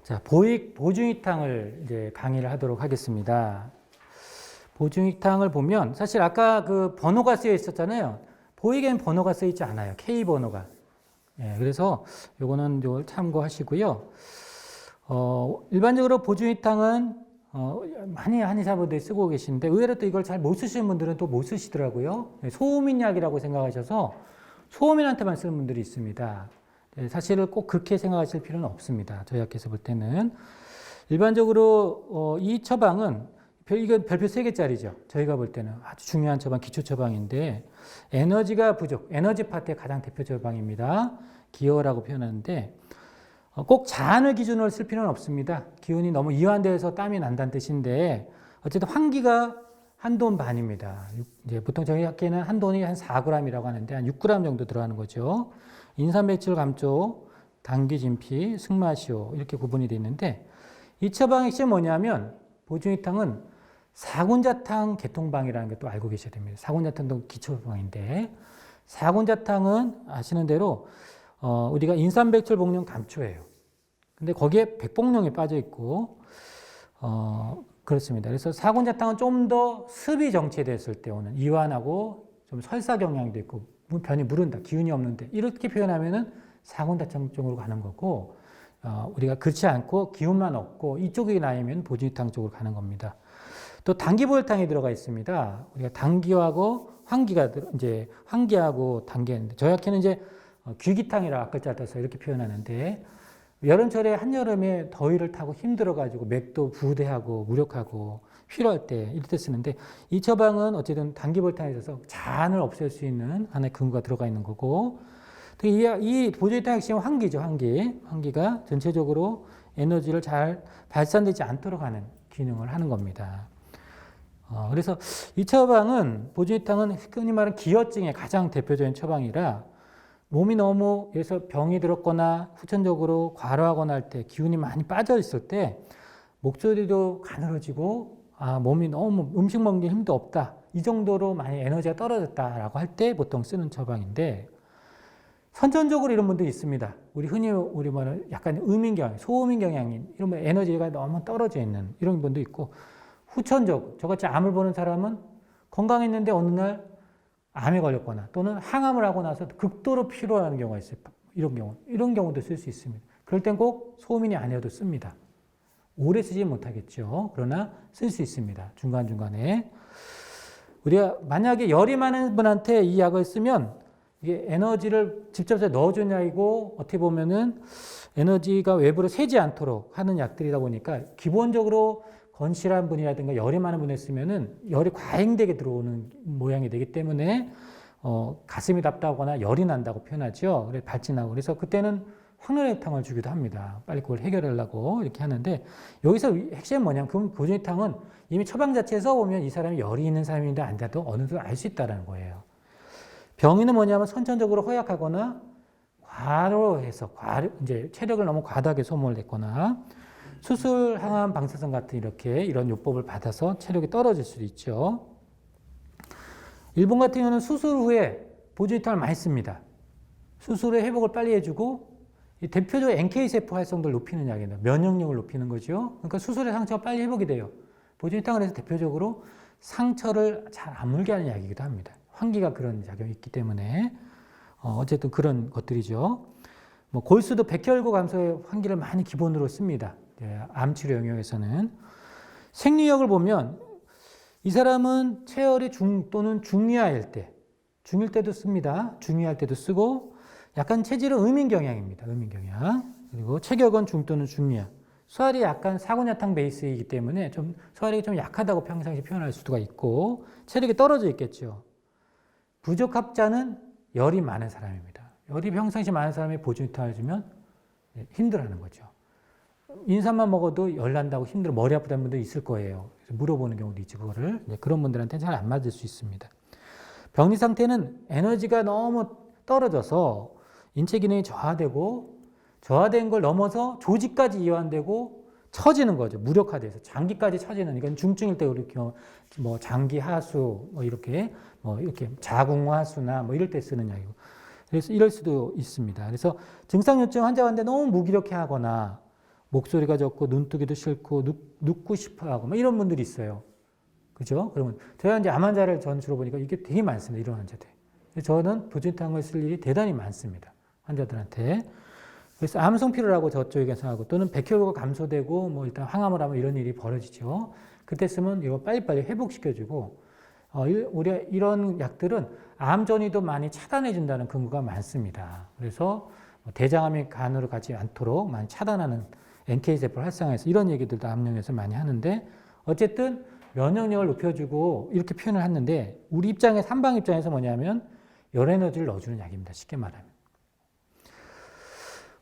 자, 보중이탕을 이제 강의를 하도록 하겠습니다. 보중이탕을 보면 사실 아까 그 번호가 쓰여 있었잖아요. 보이게는 번호가 쓰여 있지 않아요. K 번호가. 예, 그래서 요거는 요 참고하시고요. 일반적으로 보중이탕은 많이 한의사분들이 쓰고 계시는데 의외로 또 이걸 잘 못 쓰시는 분들은 또 못 쓰시더라고요. 소음인약이라고 생각하셔서 소음인한테만 쓰는 분들이 있습니다. 사실은 꼭 그렇게 생각하실 필요는 없습니다. 저희 학교에서 볼 때는. 일반적으로 이 처방은 이건 별표 3개짜리죠. 저희가 볼 때는 아주 중요한 처방, 기초 처방인데 에너지가 부족, 에너지 파트의 가장 대표 처방입니다. 기어라고 표현하는데 꼭 자안을 기준으로 쓸 필요는 없습니다. 기운이 너무 이완돼서 땀이 난다는 뜻인데 어쨌든 환기가 한 돈 반입니다. 이제 보통 저희 학교에는 한 돈이 한 4g이라고 하는데 한 6g 정도 들어가는 거죠. 인삼백질 감초, 당귀진피, 승마시오 이렇게 구분이 되어 있는데 이 처방의 핵심이 뭐냐면 보중이탕은 사군자탕 개통방이라는 게 또 알고 계셔야 됩니다. 사군자탕도 기초방인데 사군자탕은 아시는 대로 우리가 인삼백질 복용 감초예요. 근데 거기에 백복용이 빠져 있고 그렇습니다. 그래서 사군자탕은 좀 더 습이 정체됐을 때 오는 이완하고 좀 설사 경향도 있고 변이 무른다, 기운이 없는데 이렇게 표현하면은 사군자탕 쪽으로 가는 거고 우리가 그렇지 않고 기운만 없고 이쪽이 나이면 보중이탕 쪽으로 가는 겁니다. 또 당귀보혈탕이 들어가 있습니다. 우리가 당귀하고 환기가 이제 환기하고 당귀인데 저희 학교는 이제 귀기탕이라 앞글자 떠서 이렇게 표현하는데 여름철에 한여름에 더위를 타고 힘들어가지고 맥도 부대하고 무력하고 필요할 때 이럴 때 쓰는데 이 처방은 어쨌든 당귀보혈탕에 있어서 자안을 없앨 수 있는 하나의 근거가 들어가 있는 거고 이 보중이탕의 핵심은 환기죠. 환기가 전체적으로 에너지를 잘 발산되지 않도록 하는 기능을 하는 겁니다. 그래서 이 처방은 보중이탕은 흔히 말하는 기혈증의 가장 대표적인 처방이라 몸이 너무 그래서 병이 들었거나 후천적으로 과로하거나 할 때 기운이 많이 빠져 있을 때 목소리도 가늘어지고 몸이 너무 음식 먹는 힘도 없다. 이 정도로 많이 에너지가 떨어졌다라고 할 때 보통 쓰는 처방인데 선천적으로 이런 분들이 있습니다. 흔히 말하는 약간 음인경향, 소음인경향인 이런 에너지가 너무 떨어져 있는 이런 분도 있고 후천적, 저같이 암을 보는 사람은 건강했는데 어느 날 암에 걸렸거나 또는 항암을 하고 나서 극도로 피로하는 경우가 있어요. 이런 경우도 쓸 수 있습니다. 그럴 땐 꼭 소음인이 아니어도 씁니다. 오래 쓰지 못하겠죠. 그러나 쓸 수 있습니다. 중간중간에. 우리가 만약에 열이 많은 분한테 이 약을 쓰면 이게 에너지를 직접 넣어주냐이고 어떻게 보면은 에너지가 외부로 새지 않도록 하는 약들이다 보니까 기본적으로 건실한 분이라든가 열이 많은 분에 쓰면은 열이 과잉되게 들어오는 모양이 되기 때문에 가슴이 답답하거나 열이 난다고 표현하죠. 그래서 발진하고 그래서 그때는 황련혈탕을 주기도 합니다. 빨리 그걸 해결하려고 이렇게 하는데 여기서 핵심은 뭐냐면 그 보존혈탕은 이미 처방 자체에서 보면 이 사람이 열이 있는 사람인데 안 돼도 어느 정도 알 수 있다는 거예요. 병인은 뭐냐면 선천적으로 허약하거나 과로해서 이제 체력을 너무 과다하게 소모를 했거나 수술, 항암, 방사선 같은 이런 요법을 받아서 체력이 떨어질 수도 있죠. 일본 같은 경우는 수술 후에 보조혈탕을 많이 씁니다. 수술 후에 회복을 빨리 해주고 대표적으로 NK세포 활성도를 높이는 약입니다. 면역력을 높이는 거죠. 그러니까 수술의 상처가 빨리 회복이 돼요. 보조혈탕을 해서 대표적으로 상처를 잘 안 물게 하는 약이기도 합니다. 환기가 그런 작용이 있기 때문에 어쨌든 그런 것들이죠. 뭐 골수도 백혈구 감소에 환기를 많이 기본으로 씁니다. 암치료 영역에서는 생리력을 보면 이 사람은 체열이 또는 중위할 때도 씁니다. 중위할 때도 쓰고 약간 체질은 음인 경향입니다. 음인 경향. 그리고 체격은 중 또는 중위야. 소화리 약간 사고냐탕 베이스이기 때문에 좀 소화력이 좀 약하다고 평상시 표현할 수가 있고 체력이 떨어져 있겠죠. 부적합자는 열이 많은 사람입니다. 열이 평상시 많은 사람이 보조혈탕을 주면 힘들어하는 거죠. 인삼만 먹어도 열 난다고 힘들어 머리 아프다는 분도 있을 거예요. 그래서 물어보는 경우도 있지 그거를. 그런 분들한테는 잘 안 맞을 수 있습니다. 병리 상태는 에너지가 너무 떨어져서 인체 기능이 저하된 걸 넘어서 조직까지 이완되고 처지는 거죠. 무력화돼서 장기까지 처지는. 이건 중증일 때 우리 뭐 장기 하수 이렇게 자궁하수나 이럴 때 쓰는 약이고. 그래서 이럴 수도 있습니다. 그래서 증상요증 환자한테 너무 무기력해하거나 목소리가 적고 눈뜨기도 싫고 눕고 싶어하고 이런 분들이 있어요. 그죠? 그러면 제가 이제 암 환자를 전 주로 보니까 이게 되게 많습니다. 이런 환자들. 저는 보조혈탕을 쓸 일이 대단히 많습니다. 환자들한테. 그래서 암성피로라고 저쪽에서 하고 또는 백혈구가 감소되고 일단 항암을 하면 이런 일이 벌어지죠. 그때 쓰면 이거 빨리빨리 회복시켜주고 우리가 이런 약들은 암 전이도 많이 차단해 준다는 근거가 많습니다. 그래서 대장암이 간으로 가지 않도록 많이 차단하는 NK세포를 활성화해서 이런 얘기들도 암용해서 많이 하는데 어쨌든 면역력을 높여주고 이렇게 표현을 했는데 우리 입장에서 한방 입장에서 뭐냐면 열 에너지를 넣어주는 약입니다. 쉽게 말하면.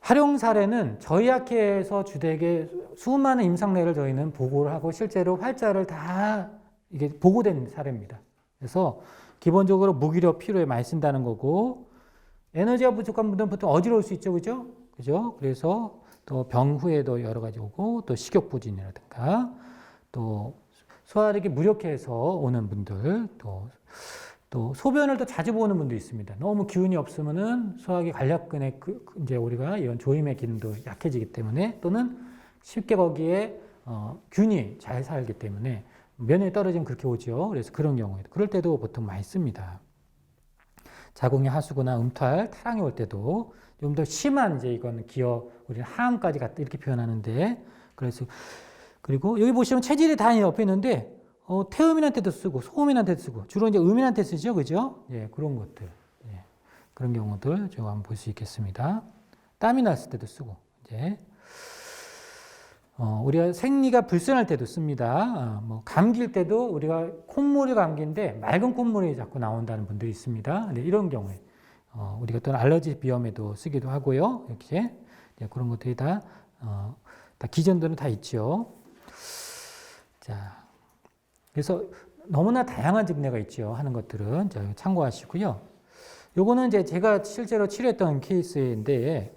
활용 사례는 저희 학회에서 주되게 수많은 임상례를 저희는 보고를 하고 실제로 활자를 다 이게 보고된 사례입니다. 그래서 기본적으로 무기력 피로에 많이 쓴다는 거고 에너지가 부족한 분들은 보통 어지러울 수 있죠. 그죠? 그죠? 그래서 또 병 후에도 여러 가지 오고 또 식욕부진이라든가 또 소화력이 무력해서 오는 분들 또 소변을 또 자주 보는 분도 있습니다. 너무 기운이 없으면은 소화기 간략근에 이제 우리가 이런 조임의 기능도 약해지기 때문에 또는 쉽게 거기에 균이 잘 살기 때문에 면역이 떨어지면 그렇게 오죠. 그래서 그런 경우에 그럴 때도 보통 많이 씁니다. 자궁의 하수구나 음탈, 타랑이 올 때도 좀 더 심한 이제 이거는 우리는 하암까지 갔다 이렇게 표현하는데 그래서 그리고 여기 보시면 체질이 다 옆에 있는데 태음인한테도 쓰고 소음인한테도 쓰고 주로 이제 음인한테 쓰죠, 그죠? 예, 그런 것들, 예, 그런 경우들 제가 한번 볼 수 있겠습니다. 땀이 났을 때도 쓰고 이제 우리가 생리가 불순할 때도 씁니다. 감기일 때도 우리가 콧물이 감기인데 맑은 콧물이 자꾸 나온다는 분들이 있습니다. 네, 이런 경우에 우리가 또 알러지 비염에도 쓰기도 하고요. 이렇게 네, 그런 것들이 다 기전들은 다 있죠. 자, 그래서 너무나 다양한 증례가 있죠. 하는 것들은 참고하시고요. 요거는 이제 제가 실제로 치료했던 케이스인데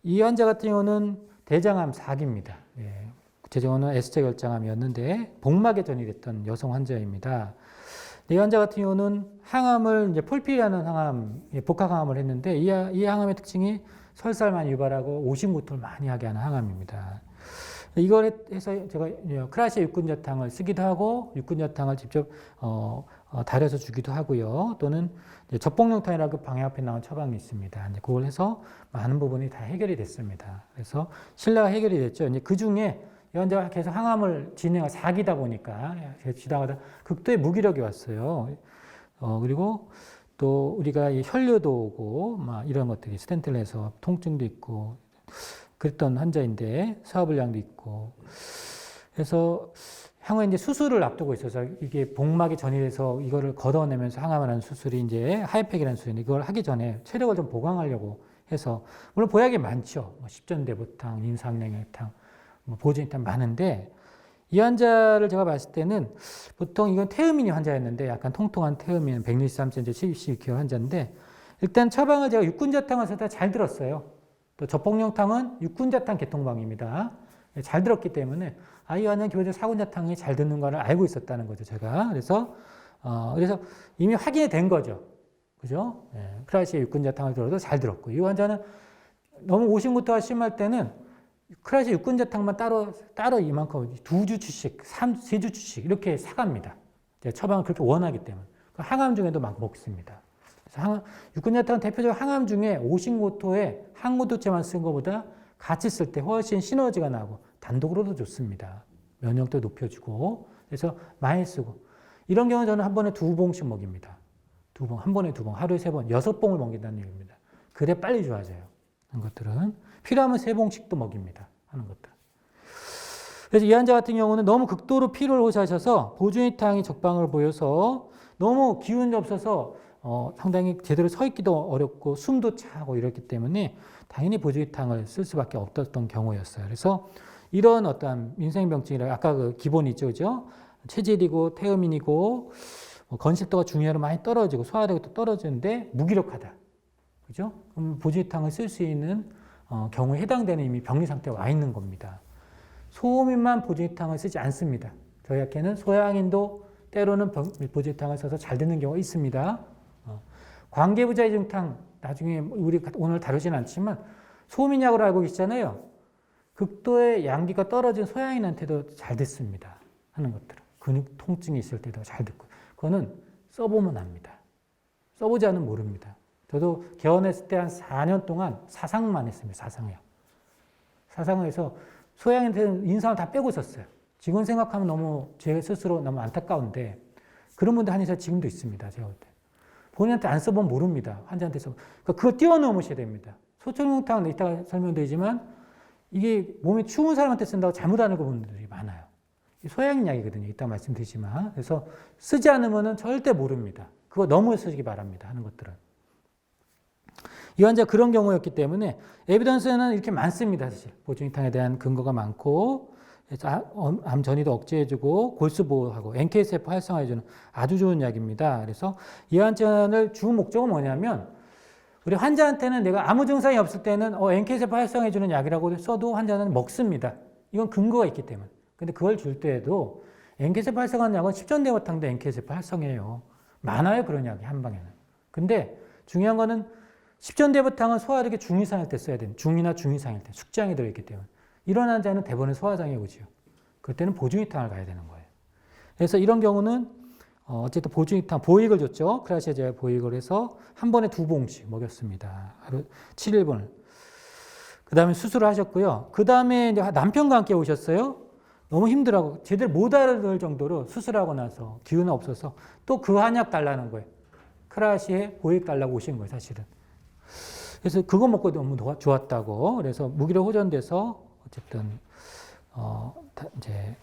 이 환자 같은 경우는 대장암 4기입니다. 예, 구체적으로는 S자 결장암이었는데 복막에 전이됐던 여성 환자입니다. 이 환자 같은 경우는 항암을 이제 폴피라는 항암, 복합항암을 했는데 이 항암의 특징이 설사를 많이 유발하고 오심고통을 많이 하게 하는 항암입니다. 이걸 해서 제가 크라시아 육군저탕을 쓰기도 하고 육군저탕을 직접 달여서 주기도 하고요. 또는 접봉용탕이라고 방해 앞에 나온 처방이 있습니다. 이제 그걸 해서 많은 부분이 다 해결이 됐습니다. 그래서 신뢰가 해결이 됐죠. 이제 그 중에 이 환자가 계속 항암을 진행을 사기다 보니까 지나가다 극도의 무기력이 왔어요. 그리고 또 우리가 이 혈류도 오고 막 이런 것들이 스텐트를 해서 통증도 있고 그랬던 환자인데 소화불량도 있고 그래서 향후에 이제 수술을 앞두고 있어서 이게 복막이 전이돼서 이거를 걷어내면서 항암을 하는 수술이 이제 하이팩이라는 수술인데 이걸 하기 전에 체력을 좀 보강하려고 해서 물론 보약이 많죠. 뭐 십전대보탕, 인삼냉탕, 뭐 보존탕 많은데 이 환자를 제가 봤을 때는 보통 이건 태음인 환자였는데 약간 통통한 태음인 163cm 72kg 환자인데 일단 처방을 제가 육군자탕을 써다 잘 들었어요. 또 저폭령탕은 육군자탕 개통방입니다. 잘 들었기 때문에 이 환자는 기본적으로 사군자탕이 잘 듣는 거를 알고 있었다는 거죠, 제가. 그래서 이미 확인이 된 거죠. 그죠? 크라시의 육군자탕을 들어도 잘 들었고 이 환자는 너무 오심부터가 심할 때는 크라시 육군자탕만 따로 이만큼 2주치씩, 3주치씩 이렇게 사갑니다. 처방을 그렇게 원하기 때문에. 항암 중에도 막 먹습니다. 그래서 육군자탕은 대표적으로 항암 중에 오심고토에 항고도제만 쓴 것보다 같이 쓸 때 훨씬 시너지가 나고 단독으로도 좋습니다. 면역도 높여주고 그래서 많이 쓰고 이런 경우는 저는 한 번에 2봉씩 먹입니다. 한 번에 2봉, 하루에 3번, 6봉을 먹인다는 얘기입니다. 그래 빨리 좋아져요. 하는 것들은 필요하면 3봉씩도 먹입니다. 하는 것들. 그래서 이 환자 같은 경우는 너무 극도로 피로를 호소하셔서 보존이탕이 적방을 보여서 너무 기운이 없어서 상당히 제대로 서 있기도 어렵고 숨도 차고 이랬기 때문에 당연히 보존이탕을 쓸 수밖에 없었던 경우였어요. 그래서 이런 어떤 민생병증이라 아까 그 기본이 있죠, 그죠? 체질이고 태음인이고 건실도가 중요하로 많이 떨어지고 소화력도 떨어지는데 무기력하다, 그죠? 그럼 보존이탕을 쓸 수 있는 경우에 해당되는 이미 병리 상태에 와 있는 겁니다. 소음인만 보존이탕을 쓰지 않습니다. 저희 학회는 소양인도 때로는 보존이탕을 써서 잘 듣는 경우가 있습니다. 관계부자이중탕 나중에 우리 오늘 다루지는 않지만 소음인약으로 알고 계시잖아요. 극도의 양기가 떨어진 소양인한테도 잘 듣습니다. 하는 것들은 근육 통증이 있을 때도 잘 듣고 그거는 써보면 압니다. 써보지 않으면 모릅니다. 저도 개원했을 때 한 4년 동안 사상만 했습니다. 사상이요. 사상을 해서 소양인한테는 인상을 다 빼고 썼어요. 지금 생각하면 너무 제 스스로 너무 안타까운데 그런 분들 한의사 지금도 있습니다. 제가 볼 때. 본인한테 안 써보면 모릅니다. 환자한테 써. 그러니까 그걸 뛰어넘으셔야 됩니다. 소청용탕은 이따가 설명드리지만 이게 몸이 추운 사람한테 쓴다고 잘못 알고 보는 분들이 많아요. 소양인 약이거든요. 이따 말씀드리지만. 그래서 쓰지 않으면 절대 모릅니다. 그거 너무 쓰시기 바랍니다. 하는 것들은. 이 환자 그런 경우였기 때문에 에비던스는 이렇게 많습니다. 사실 보존이탕에 대한 근거가 많고 암 전이도 억제해주고 골수 보호하고 NKSF 활성화해주는 아주 좋은 약입니다. 그래서 이 환자를 주 목적은 뭐냐면 우리 환자한테는 내가 아무 증상이 없을 때는 NKSF 활성화해주는 약이라고 써도 환자는 먹습니다. 이건 근거가 있기 때문에. 근데 그걸 줄 때에도 NKSF 활성화하는 약은 십전대보탕도 NKSF 활성해요. 많아요 그런 약이 한 방에는. 근데 중요한 거는 십전대보탕은 소화력이 중이상일 때 써야 돼요. 중이나 중이상일 때 숙장이 들어있기 때문에. 이런 환자는 대부분 소화장애 오지요. 그때는 보존이탕을 가야 되는 거예요. 그래서 이런 경우는 어쨌든 보존이탕 보익을 줬죠. 크라시제 보익을 해서 한 번에 2봉씩 먹였습니다. 하루 7일분을. 그 다음에 수술을 하셨고요. 그 다음에 이제 남편과 함께 오셨어요. 너무 힘들어하고 제대로 못 알아들 정도로 수술하고 나서 기운 없어서 또 그 한약 달라는 거예요. 크라시에 보익 달라고 오신 거예요, 사실은. 그래서 그거 먹고 너무 좋았다고. 그래서 무기력 호전돼서 어쨌든 이제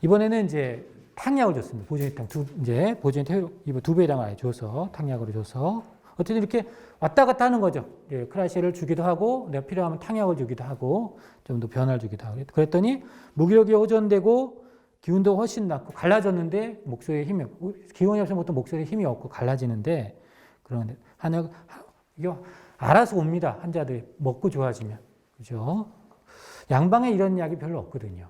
이번에는 이제 탕약을 줬습니다. 보존이탕 이제 보존이탕 2배량을 아예 줘서 탕약으로 줘서 어쨌든 이렇게 왔다 갔다 하는 거죠. 예, 크라시를 주기도 하고 내가 필요하면 탕약을 주기도 하고 좀 더 변화를 주기도 하고 그랬더니 무기력이 호전되고 기운도 훨씬 낮고 갈라졌는데 목소리에 힘이 없고 기운이 없으면 보통 목소리에 힘이 없고 갈라지는데 그런 한약 이게 알아서 옵니다. 환자들이 먹고 좋아지면 그죠? 양방에 이런 약이 별로 없거든요.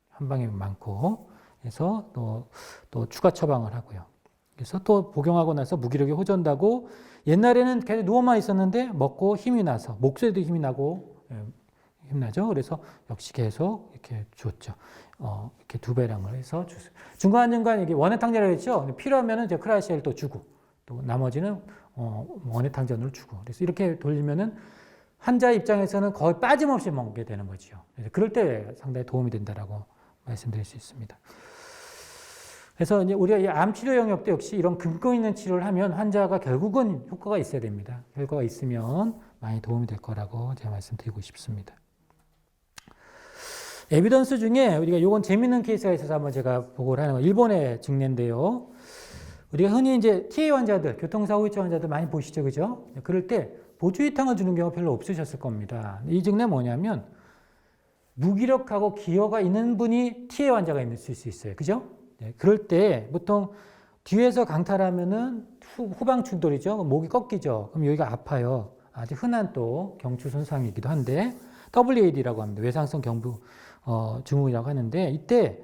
한방에 많고 그래서 또 추가 처방을 하고요. 그래서 또 복용하고 나서 무기력이 호전되고 옛날에는 계속 누워만 있었는데 먹고 힘이 나서 목소리도 힘이 나고 힘나죠. 그래서 역시 계속 이렇게 줬죠. 이렇게 2배량을 해서 줬어요. 중간중간 이게 원해탕제라고 했죠. 필요하면은 이제 크라시엘 또 주고 또 나머지는 원해탕전으로 주고 그래서 이렇게 돌리면은 환자 입장에서는 거의 빠짐없이 먹게 되는 거죠. 그럴 때 상당히 도움이 된다라고 말씀드릴 수 있습니다. 그래서 이제 우리가 이 암 치료 영역도 역시 이런 근거 있는 치료를 하면 환자가 결국은 효과가 있어야 됩니다. 효과가 있으면 많이 도움이 될 거라고 제가 말씀드리고 싶습니다. 에비던스 중에 우리가 이건 재밌는 케이스가 있어서 한번 제가 보고를 하는 거 일본의 직례인데요. 우리가 흔히 이제 TA 환자들, 교통사고 후유증 환자들 많이 보시죠, 그죠? 그럴 때 보조이탕을 주는 경우가 별로 없으셨을 겁니다. 이 증례 뭐냐면 무기력하고 기여가 있는 분이 TA 환자가 있을 수 있어요. 그죠? 네, 그럴 때 보통 뒤에서 강탈하면은 후방 충돌이죠. 목이 꺾이죠. 그럼 여기가 아파요. 아주 흔한 또 경추 손상이기도 한데 WAD라고 합니다. 외상성 경부 증후군이라고 하는데 이때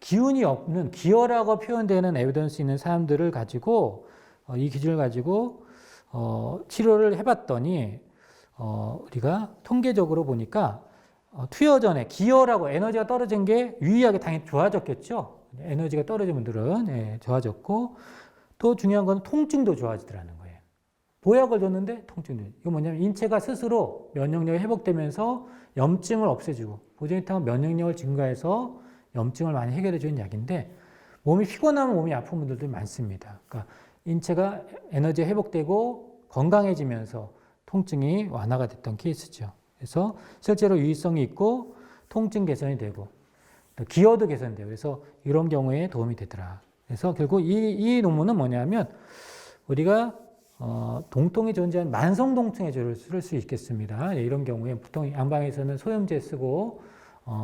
기운이 없는 기여라고 표현되는 에비던스 있는 사람들을 가지고 이 기준을 가지고 치료를 해봤더니 우리가 통계적으로 보니까 투여 전에 기여라고 에너지가 떨어진 게 유의하게 당연히 좋아졌겠죠. 에너지가 떨어진 분들은 예, 좋아졌고 또 중요한 건 통증도 좋아지더라는 거예요. 보약을 줬는데 통증도. 이거 뭐냐면 인체가 스스로 면역력이 회복되면서 염증을 없애주고 보조이탕은 면역력을 증가해서 염증을 많이 해결해 주는 약인데 몸이 피곤하면 몸이 아픈 분들도 많습니다. 그러니까 인체가 에너지 회복되고 건강해지면서 통증이 완화가 됐던 케이스죠. 그래서 실제로 유의성이 있고 통증 개선이 되고 또 기여도 개선돼요. 그래서 이런 경우에 도움이 되더라. 그래서 결국 이 논문은 뭐냐면 우리가 동통이 존재하는 만성 통증의 주를 쓸 수 있겠습니다. 이런 경우에 보통 양방에서는 소염제 쓰고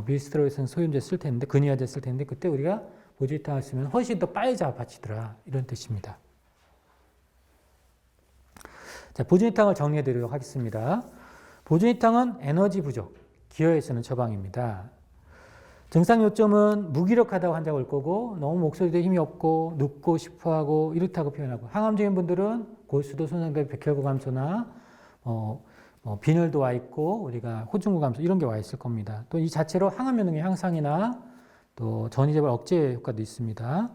비스트로에서는 소염제 쓸 텐데 근위화제 쓸 텐데 그때 우리가 보조이탕을 쓰면 훨씬 더 빨리 잡아치더라 이런 뜻입니다. 자, 보조이탕을 정리해 드리도록 하겠습니다. 보조이탕은 에너지 부족, 기여에 쓰는 처방입니다. 증상 요점은 무기력하다고 환자가 올 거고 너무 목소리도 힘이 없고 눕고 싶어하고 이렇다고 표현하고 항암 중인 분들은 골수도 손상된 백혈구 감소나 빈혈도 와 있고 우리가 호중구 감소 이런 게 와 있을 겁니다. 또 이 자체로 항암 면역의 향상이나 또 전이재발 억제 효과도 있습니다.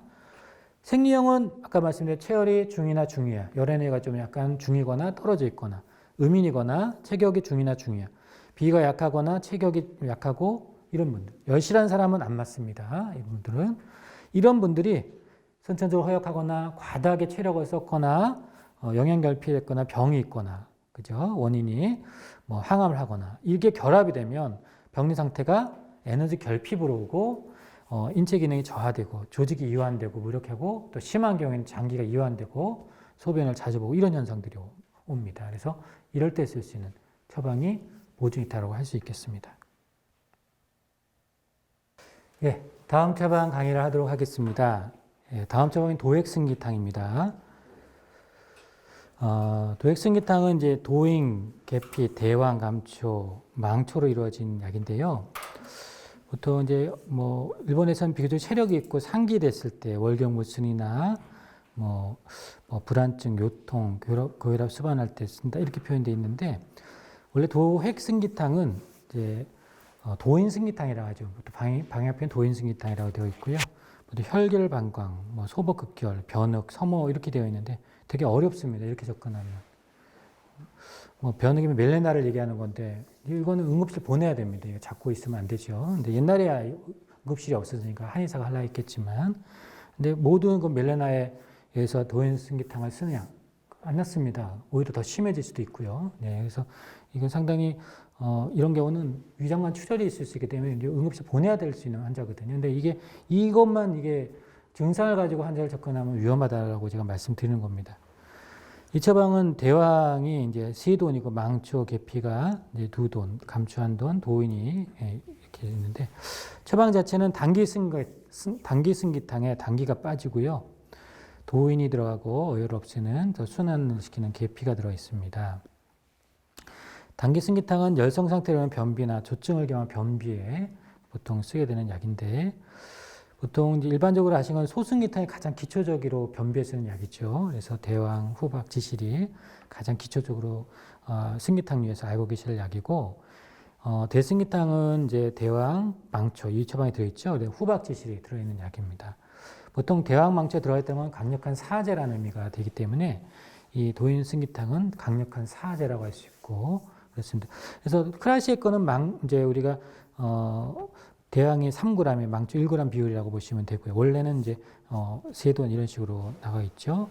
생리형은 아까 말씀드린 체열이 중이나 중이야. 열NA가 좀 약간 중이거나 떨어져 있거나 음인이거나 체격이 중이나 중이야. 비가 약하거나 체격이 약하고 이런 분들. 열실한 사람은 안 맞습니다. 이분들은. 이런 분들이 선천적으로 허약하거나 과다하게 체력을 썼거나 영양결핍했거나 병이 있거나 그죠? 원인이 항암을 하거나 이게 결합이 되면 병리 상태가 에너지 결핍으로 오고 인체 기능이 저하되고 조직이 이완되고 무력하고 또 심한 경우에는 장기가 이완되고 소변을 자주 보고 이런 현상들이 옵니다. 그래서 이럴 때 쓸 수 있는 처방이 보조이탕이라고 할 수 있겠습니다. 예, 다음 처방 강의를 하도록 하겠습니다. 예, 다음 처방은 도액승기탕입니다. 도액승기탕은 이제 도잉, 계피, 대왕, 감초, 망초로 이루어진 약인데요. 보통 이제 일본에서는 비교적 체력이 있고 상기됐을 때 월경무순이나 불안증, 요통, 고혈압 수반할 때 쓴다 이렇게 표현되어 있는데 원래 도액승기탕은 이제 도인승기탕이라고 하죠. 방역 표현 도인승기탕이라고 되어 있고요. 혈결방광, 소복극결, 변흑, 섬호 이렇게 되어 있는데 되게 어렵습니다. 이렇게 접근하면. 변흑이면 멜레나를 얘기하는 건데 이거는 응급실 보내야 됩니다. 이거 잡고 있으면 안 되죠. 근데 옛날에야 응급실이 없었으니까 한의사가 하려 했겠지만 근데 모든 그 멜레나에 의해서 도인승기탕을 쓰느냐? 안 낫습니다. 오히려 더 심해질 수도 있고요. 네, 그래서 이건 상당히 이런 경우는 위장관 출혈이 있을 수 있기 때문에 응급실 보내야 될 수 있는 환자거든요. 근데 이게 증상을 가지고 환자를 접근하면 위험하다라고 제가 말씀드리는 겁니다. 이 처방은 대왕이 이제 3돈이고 망초, 계피가 이제 2돈, 감초 1돈, 도인이 이렇게 있는데 처방 자체는 당기승기탕에 당기가 빠지고요. 도인이 들어가고 어혈 없애는 더 순환을 시키는 계피가 들어 있습니다. 당기승기탕은 열성 상태로는 변비나 조증을 경한 변비에 보통 쓰게 되는 약인데 보통 이제 일반적으로 아시는 건 소승기탕이 가장 기초적으로 변비에 쓰는 약이죠. 그래서 대왕, 후박, 지실이 가장 기초적으로 승기탕류에서 알고 계실 약이고 대승기탕은 이제 대왕, 망초 이 처방이 들어있죠. 후박, 지실이 들어있는 약입니다. 보통 대왕, 망초에 들어있다는 건 강력한 사제라는 의미가 되기 때문에 이 도인승기탕은 강력한 사제라고 할 수 있고 그렇습니다. 그래서 클라시의 거는 이제 우리가 대왕이 3g에 망초 1g 비율이라고 보시면 되고요. 원래는 이제 3돈 이런 식으로 나가 있죠.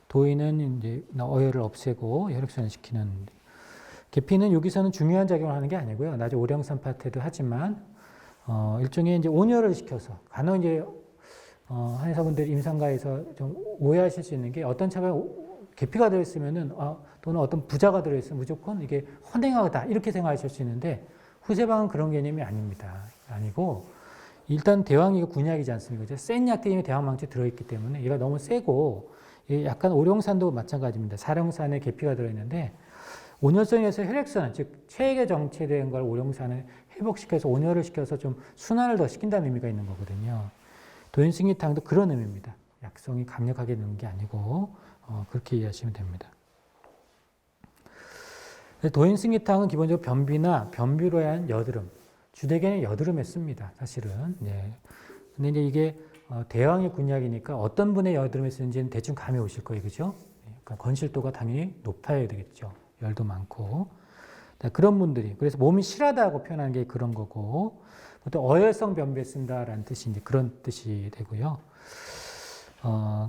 도인은 이제 어혈을 없애고 혈액순환을 시키는. 계피는 여기서는 중요한 작용을 하는 게 아니고요. 나중에 오령산파테도 하지만 일종의 이제 온열을 시켜서 간혹 이제 한의사분들이 임상가에서 좀 오해하실 수 있는 게 어떤 처방에 계피가 들어있으면은 또는 어떤 부자가 들어있으면 무조건 이게 헌행하다 이렇게 생각하실 수 있는데 후세방은 그런 개념이 아닙니다. 아니고 일단 대왕이가 군약이지 않습니까? 센 약대임이 대왕망치에 들어있기 때문에 얘가 너무 세고 약간 오룡산도 마찬가지입니다. 사령산에 계피가 들어있는데 온열성에서 혈액순환, 즉 체액에 정체된 걸 오룡산에 회복시켜서 온열을 시켜서 좀 순환을 더 시킨다는 의미가 있는 거거든요. 도인승리탕도 그런 의미입니다. 약성이 강력하게 넣는 게 아니고 그렇게 이해하시면 됩니다. 도인승리탕은 기본적으로 변비나 변비로 인한 여드름, 주되게는 여드름에 씁니다. 사실은. 예. 근데 이제 이게 대왕의 군약이니까 어떤 분의 여드름에 쓰는지는 대충 감이 오실 거예요, 그죠? 그러니까 건실도가 당연히 높아야 되겠죠. 열도 많고. 그런 분들이 그래서 몸이 실하다고 표현하는 게 그런 거고, 또 어혈성 변비에 쓴다라는 뜻이 이제 그런 뜻이 되고요.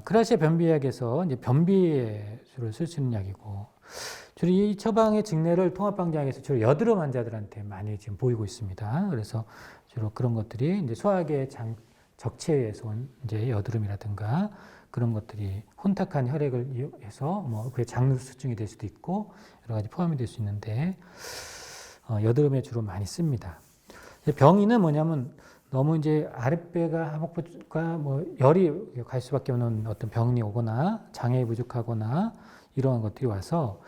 크라시아 변비약에서 이제 변비에 주로 쓸 수 있는 약이고, 주로 이 처방의 증례를 통합방장에서 주로 여드름 환자들한테 많이 지금 보이고 있습니다. 그래서 주로 그런 것들이 이제 소화기의 적체에서 온 이제 여드름이라든가 그런 것들이 혼탁한 혈액을 이용해서 뭐 그게 장루수증이 될 수도 있고 여러 가지 포함이 될 수 있는데 여드름에 주로 많이 씁니다. 병인은 뭐냐면 너무 이제 아랫배가 하복부가 뭐 열이 갈 수밖에 없는 어떤 병이 오거나 장애가 부족하거나 이러한 것들이 와서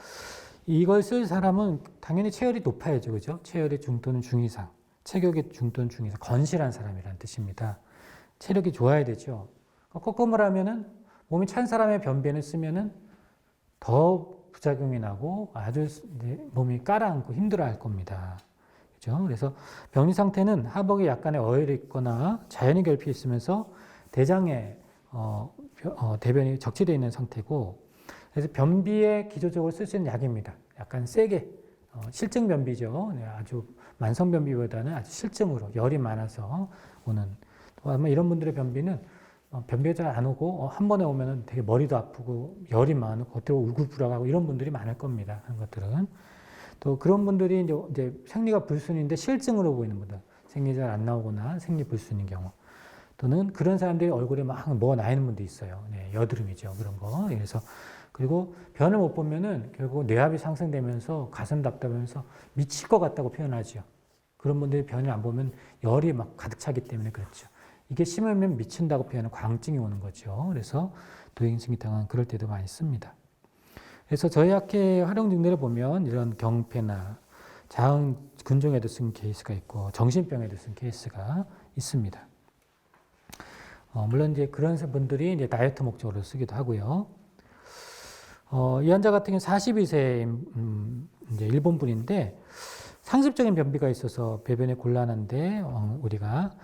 이걸 쓸 사람은 당연히 체열이 높아야죠, 그죠? 체열이 중 또는 중 이상, 체격이 중 또는 중 이상, 건실한 사람이라는 뜻입니다. 체력이 좋아야 되죠. 거꾸로 말하면은 몸이 찬 사람의 변비를 쓰면은 더 부작용이 나고 아주 몸이 깔아앉고 힘들어할 겁니다. 그죠? 그래서 병리 상태는 하복에 약간의 어혈이 있거나 자연의 결핍이 있으면서 대장에 대변이 적체되어 있는 상태고, 그래서 변비에 기초적으로 쓸 수 있는 약입니다. 약간 세게 실증 변비죠. 아주 만성 변비보다는 아주 실증으로 열이 많아서 오는. 아마 이런 분들의 변비는 변비가 잘 안 오고 한 번에 오면은 되게 머리도 아프고 열이 많고 겉으로 울긋불긋하고 이런 분들이 많을 겁니다. 그런 것들은. 또 그런 분들이 이제 생리가 불순인데 실증으로 보이는 분들, 생리 잘 안 나오거나 생리 불순인 경우, 또는 그런 사람들이 얼굴에 막 뭐가 나 있는 분도 있어요. 네, 여드름이죠, 그런 거. 그래서 그리고 변을 못 보면은 결국 뇌압이 상승되면서 가슴 답답하면서 미칠 것 같다고 표현하죠. 그런 분들이 변을 안 보면 열이 막 가득 차기 때문에 그렇죠. 이게 심하면 미친다고 표현하는 광증이 오는 거죠. 그래서 도행승리탕은 그럴 때도 많이 씁니다. 그래서 저희 학회 활용 증례를 보면 이런 경패나 자응 근종에도 쓴 케이스가 있고 정신병에도 쓴 케이스가 있습니다. 물론 이제 그런 분들이 이제 다이어트 목적으로 쓰기도 하고요. 이 환자 같은 경우 42세인 이제 일본 분인데 상습적인 변비가 있어서 배변이 곤란한데 우리가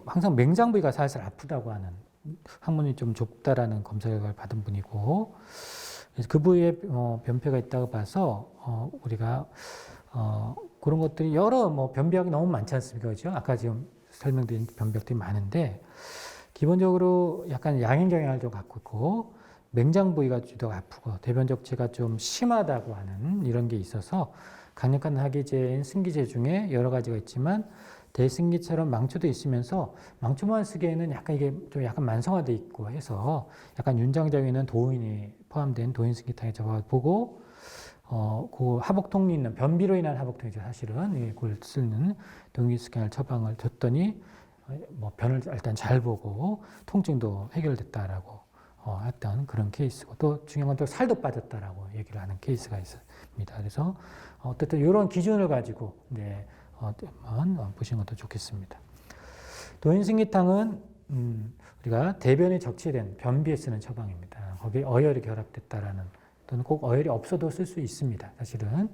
항상 맹장 부위가 살살 아프다고 하는, 항문이 좀 좁다라는 검사 결과를 받은 분이고, 그래서 그 부위에 변폐가 있다고 봐서 우리가 그런 것들이 여러 변비약이 너무 많지 않습니까? 그죠? 아까 지금 설명드린 변비약들이 많은데 기본적으로 약간 양행 경향을 좀 갖고 있고 맹장 부위가 주로 아프고 대변 적체가 좀 심하다고 하는 이런 게 있어서 강력한 항기제인 승기제 중에 여러 가지가 있지만 대승기처럼 망초도 있으면서 망초만 쓰기에는 약간 이게 좀 약간 만성화돼 있고 해서 약간 윤장자에 있는 도인이 포함된 도인승기탕에 접어보고 그 하복통이 있는 변비로 인한 하복통이죠. 사실은 그걸 쓰는 동기스캔을 처방을 줬더니 변을 일단 잘 보고 통증도 해결됐다라고 했던 그런 케이스고, 또 중요한 건 또 살도 빠졌다라고 얘기를 하는 케이스가 있습니다. 그래서 어쨌든 이런 기준을 가지고 한번 보시는 것도 좋겠습니다. 도인승리탕은 우리가 대변이 적치된 변비에 쓰는 처방입니다. 거기에 어혈이 결합됐다라는, 또는 꼭 어혈이 없어도 쓸 수 있습니다. 사실은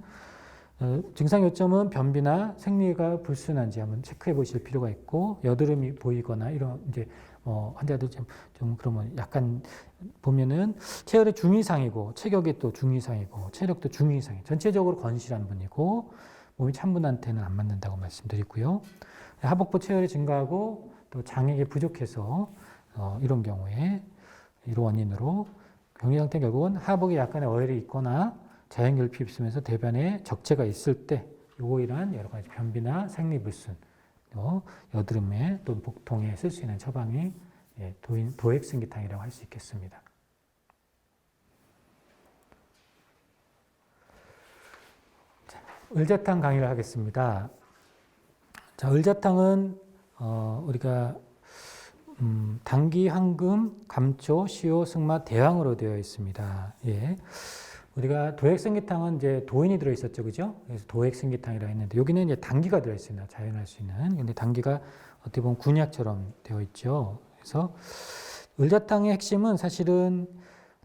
증상 요점은 변비나 생리가 불순한지 한번 체크해 보실 필요가 있고, 여드름이 보이거나 이런 이제 환자들 좀 그러면 약간 보면은 체열이 중이상이고 체격이 또 중이상이고 체력도 중이상이, 전체적으로 건실한 분이고 몸이 찬 분한테는 안 맞는다고 말씀드리고요. 하복부 체열이 증가하고 또 장액이 부족해서 이런 경우에 이런 원인으로 경리 상태 결국은 하복에 약간의 어혈이 있거나 자연결핍이 있으면서 대변에 적체가 있을 때 요거 이런 여러 가지 변비나 생리불순, 여드름에 또 복통에 쓸 수 있는 처방이 도액승기탕이라고 할 수 있겠습니다. 을자탕 강의를 하겠습니다. 자, 을자탕은 우리가 당기, 황금, 감초, 시오, 승마, 대왕으로 되어 있습니다. 예. 우리가 도액생기탕은 이제 도인이 들어 있었죠, 그죠? 그래서 도액생기탕이라 했는데 여기는 이제 당기가 들어 있습니다. 자연할 수 있는. 근데 당기가 어떻게 보면 군약처럼 되어 있죠. 그래서 을자탕의 핵심은 사실은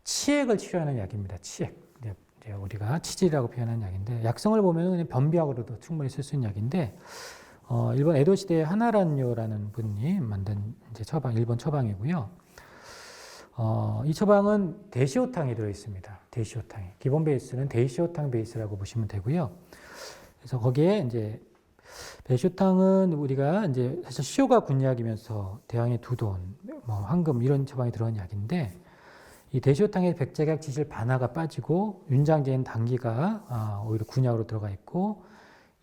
치액을 치료하는 약입니다. 치액. 이제 우리가 치질이라고 표현하는 약인데 약성을 보면 그냥 변비약으로도 충분히 쓸 수 있는 약인데 일본 에도 시대에 하나란요라는 분이 만든 이제 처방, 일본 처방이고요. 이 처방은 대시오탕이 들어 있습니다. 대시오탕이 기본 베이스는 대시오탕 베이스라고 보시면 되고요. 그래서 거기에 이제 대시오탕은 우리가 이제 사실 시오가 군약이면서 대왕의 두돈, 뭐 황금 이런 처방이 들어간 약인데 이 대시오탕에 백제약, 지실, 반화가 빠지고 윤장제인 당기가 오히려 군약으로 들어가 있고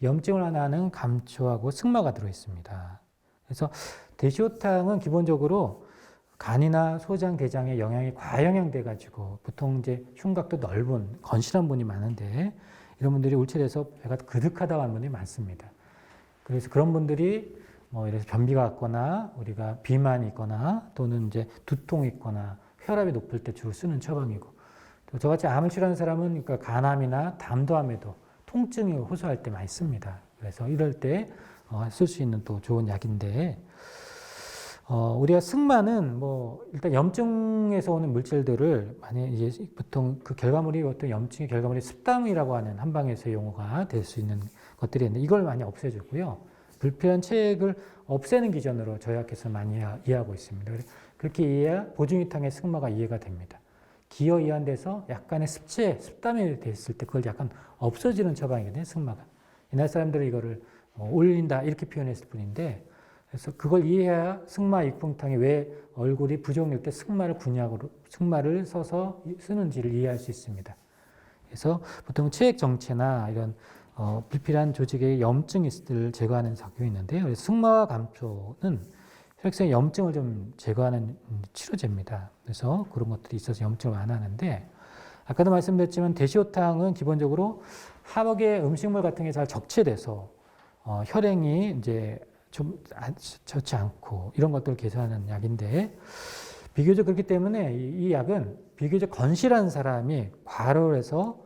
염증을 완화하는 감초하고 승마가 들어 있습니다. 그래서 대시오탕은 기본적으로 간이나 소장, 대장에 영양이 과영양돼 가지고 보통 이제 흉곽도 넓은 건실한 분이 많은데 이런 분들이 울체돼서 배가 그득하다고 하는 분이 많습니다. 그래서 그런 분들이 뭐 이래서 변비가 왔거나 우리가 비만이 있거나 또는 이제 두통이 있거나 혈압이 높을 때 주로 쓰는 처방이고 또 저같이 암을 치료하는 사람은 그러니까 간암이나 담도암에도 통증이 호소할 때 많이 씁니다. 그래서 이럴 때 쓸 수 있는 또 좋은 약인데 우리가 승마는 뭐 일단 염증에서 오는 물질들을 많이 이제 보통 그 결과물이 어떤 염증의 결과물이 습담이라고 하는 한방에서의 용어가 될 수 있는 것들이 있는데 이걸 많이 없애주고요. 불필요한 체액을 없애는 기준으로 저약해서 많이 이해하고 있습니다. 그렇게 이해해야 보증이탕의 승마가 이해가 됩니다. 기어 이완돼서 약간의 습체, 습담이 됐을 때 그걸 약간 없어지는 처방이거든요, 승마가. 옛날 사람들은 이거를 올린다 이렇게 표현했을 뿐인데 그래서 그걸 이해해야 승마 익풍탕이 왜 얼굴이 부종일 때 승마를 군약으로 승마를 써서 쓰는지를 이해할 수 있습니다. 그래서 보통 체액 정체나 이런 불필요한 조직의 염증이 있을 때를 제거하는 작용이 있는데요. 그래서 승마와 감초는 혈액성의 염증을 좀 제거하는 치료제입니다. 그래서 그런 것들이 있어서 염증을 완화하는데 아까도 말씀드렸지만 대시오탕은 기본적으로 하복의 음식물 같은 게 잘 적체돼서 혈행이 이제 좀 좋지 않고 이런 것들을 개선하는 약인데 비교적 그렇기 때문에 이 약은 비교적 건실한 사람이 과로를 해서